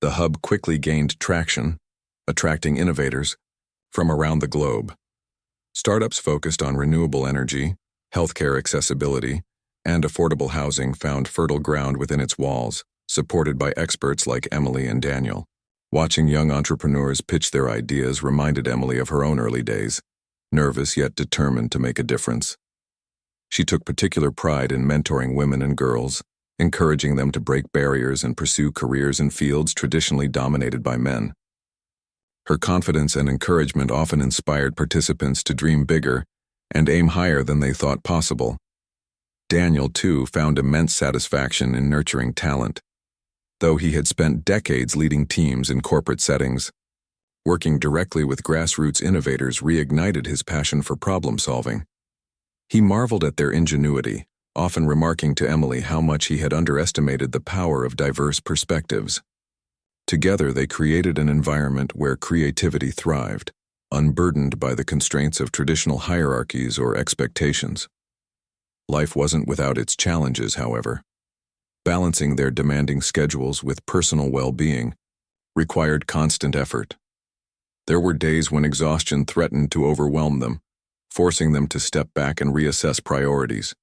Speaker 1: The hub quickly gained traction, attracting innovators from around the globe. Startups focused on renewable energy, healthcare accessibility, and affordable housing found fertile ground within its walls, supported by experts like Emily and Daniel. Watching young entrepreneurs pitch their ideas reminded Emily of her own early days, nervous yet determined to make a difference. She took particular pride in mentoring women and girls, encouraging them to break barriers and pursue careers in fields traditionally dominated by men. Her confidence and encouragement often inspired participants to dream bigger and aim higher than they thought possible. Daniel, too, found immense satisfaction in nurturing talent. Though he had spent decades leading teams in corporate settings, working directly with grassroots innovators reignited his passion for problem-solving. He marveled at their ingenuity, often remarking to Emily how much he had underestimated the power of diverse perspectives. Together, they created an environment where creativity thrived, unburdened by the constraints of traditional hierarchies or expectations. Life wasn't without its challenges, however. Balancing their demanding schedules with personal well-being required constant effort. There were days when exhaustion threatened to overwhelm them, forcing them to step back and reassess priorities.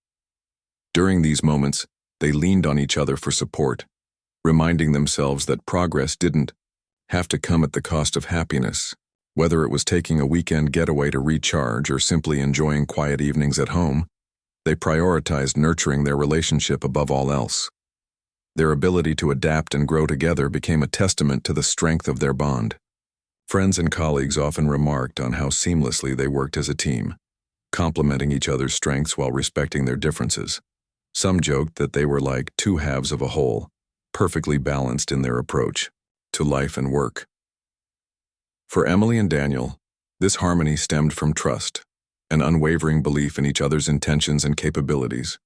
Speaker 1: During these moments, they leaned on each other for support, reminding themselves that progress didn't have to come at the cost of happiness. Whether it was taking a weekend getaway to recharge or simply enjoying quiet evenings at home, they prioritized nurturing their relationship above all else. Their ability to adapt and grow together became a testament to the strength of their bond. Friends and colleagues often remarked on how seamlessly they worked as a team, complementing each other's strengths while respecting their differences. Some joked that they were like two halves of a whole, perfectly balanced in their approach to life and work. For Emily and Daniel, this harmony stemmed from trust, an unwavering belief in each other's intentions and capabilities.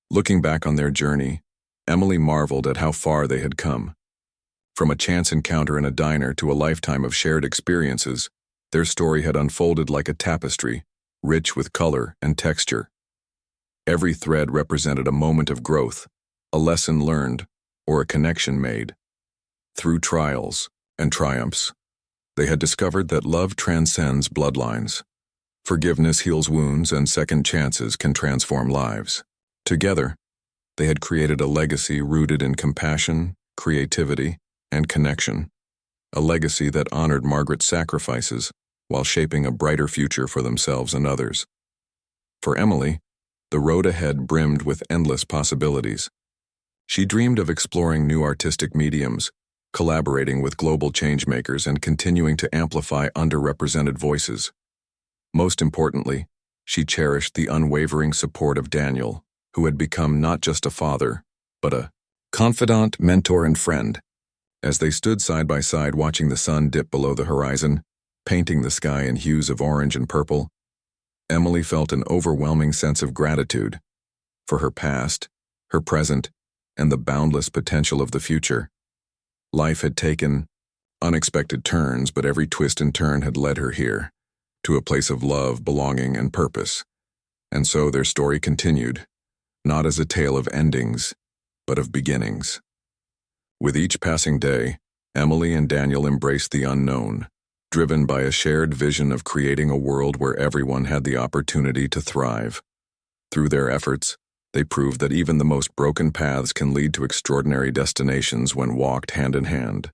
Speaker 1: Looking back on their journey, Emily marveled at how far they had come. From a chance encounter in a diner to a lifetime of shared experiences, their story had unfolded like a tapestry, rich with color and texture. Every thread represented a moment of growth, a lesson learned, or a connection made. Through trials and triumphs, they had discovered that love transcends bloodlines. Forgiveness heals wounds, and second chances can transform lives. Together, they had created a legacy rooted in compassion, creativity, and connection, a legacy that honored Margaret's sacrifices while shaping a brighter future for themselves and others. For Emily, the road ahead brimmed with endless possibilities. She dreamed of exploring new artistic mediums, collaborating with global changemakers, and continuing to amplify underrepresented voices. Most importantly, she cherished the unwavering support of Daniel, who had become not just a father, but a confidant, mentor, and friend. As they stood side by side watching the sun dip below the horizon, painting the sky in hues of orange and purple, Emily felt an overwhelming sense of gratitude for her past, her present, and the boundless potential of the future. Life had taken unexpected turns, but every twist and turn had led her here, to a place of love, belonging, and purpose. And so their story continued, not as a tale of endings, but of beginnings. With each passing day, Emily and Daniel embraced the unknown, driven by a shared vision of creating a world where everyone had the opportunity to thrive. Through their efforts, they proved that even the most broken paths can lead to extraordinary destinations when walked hand in hand.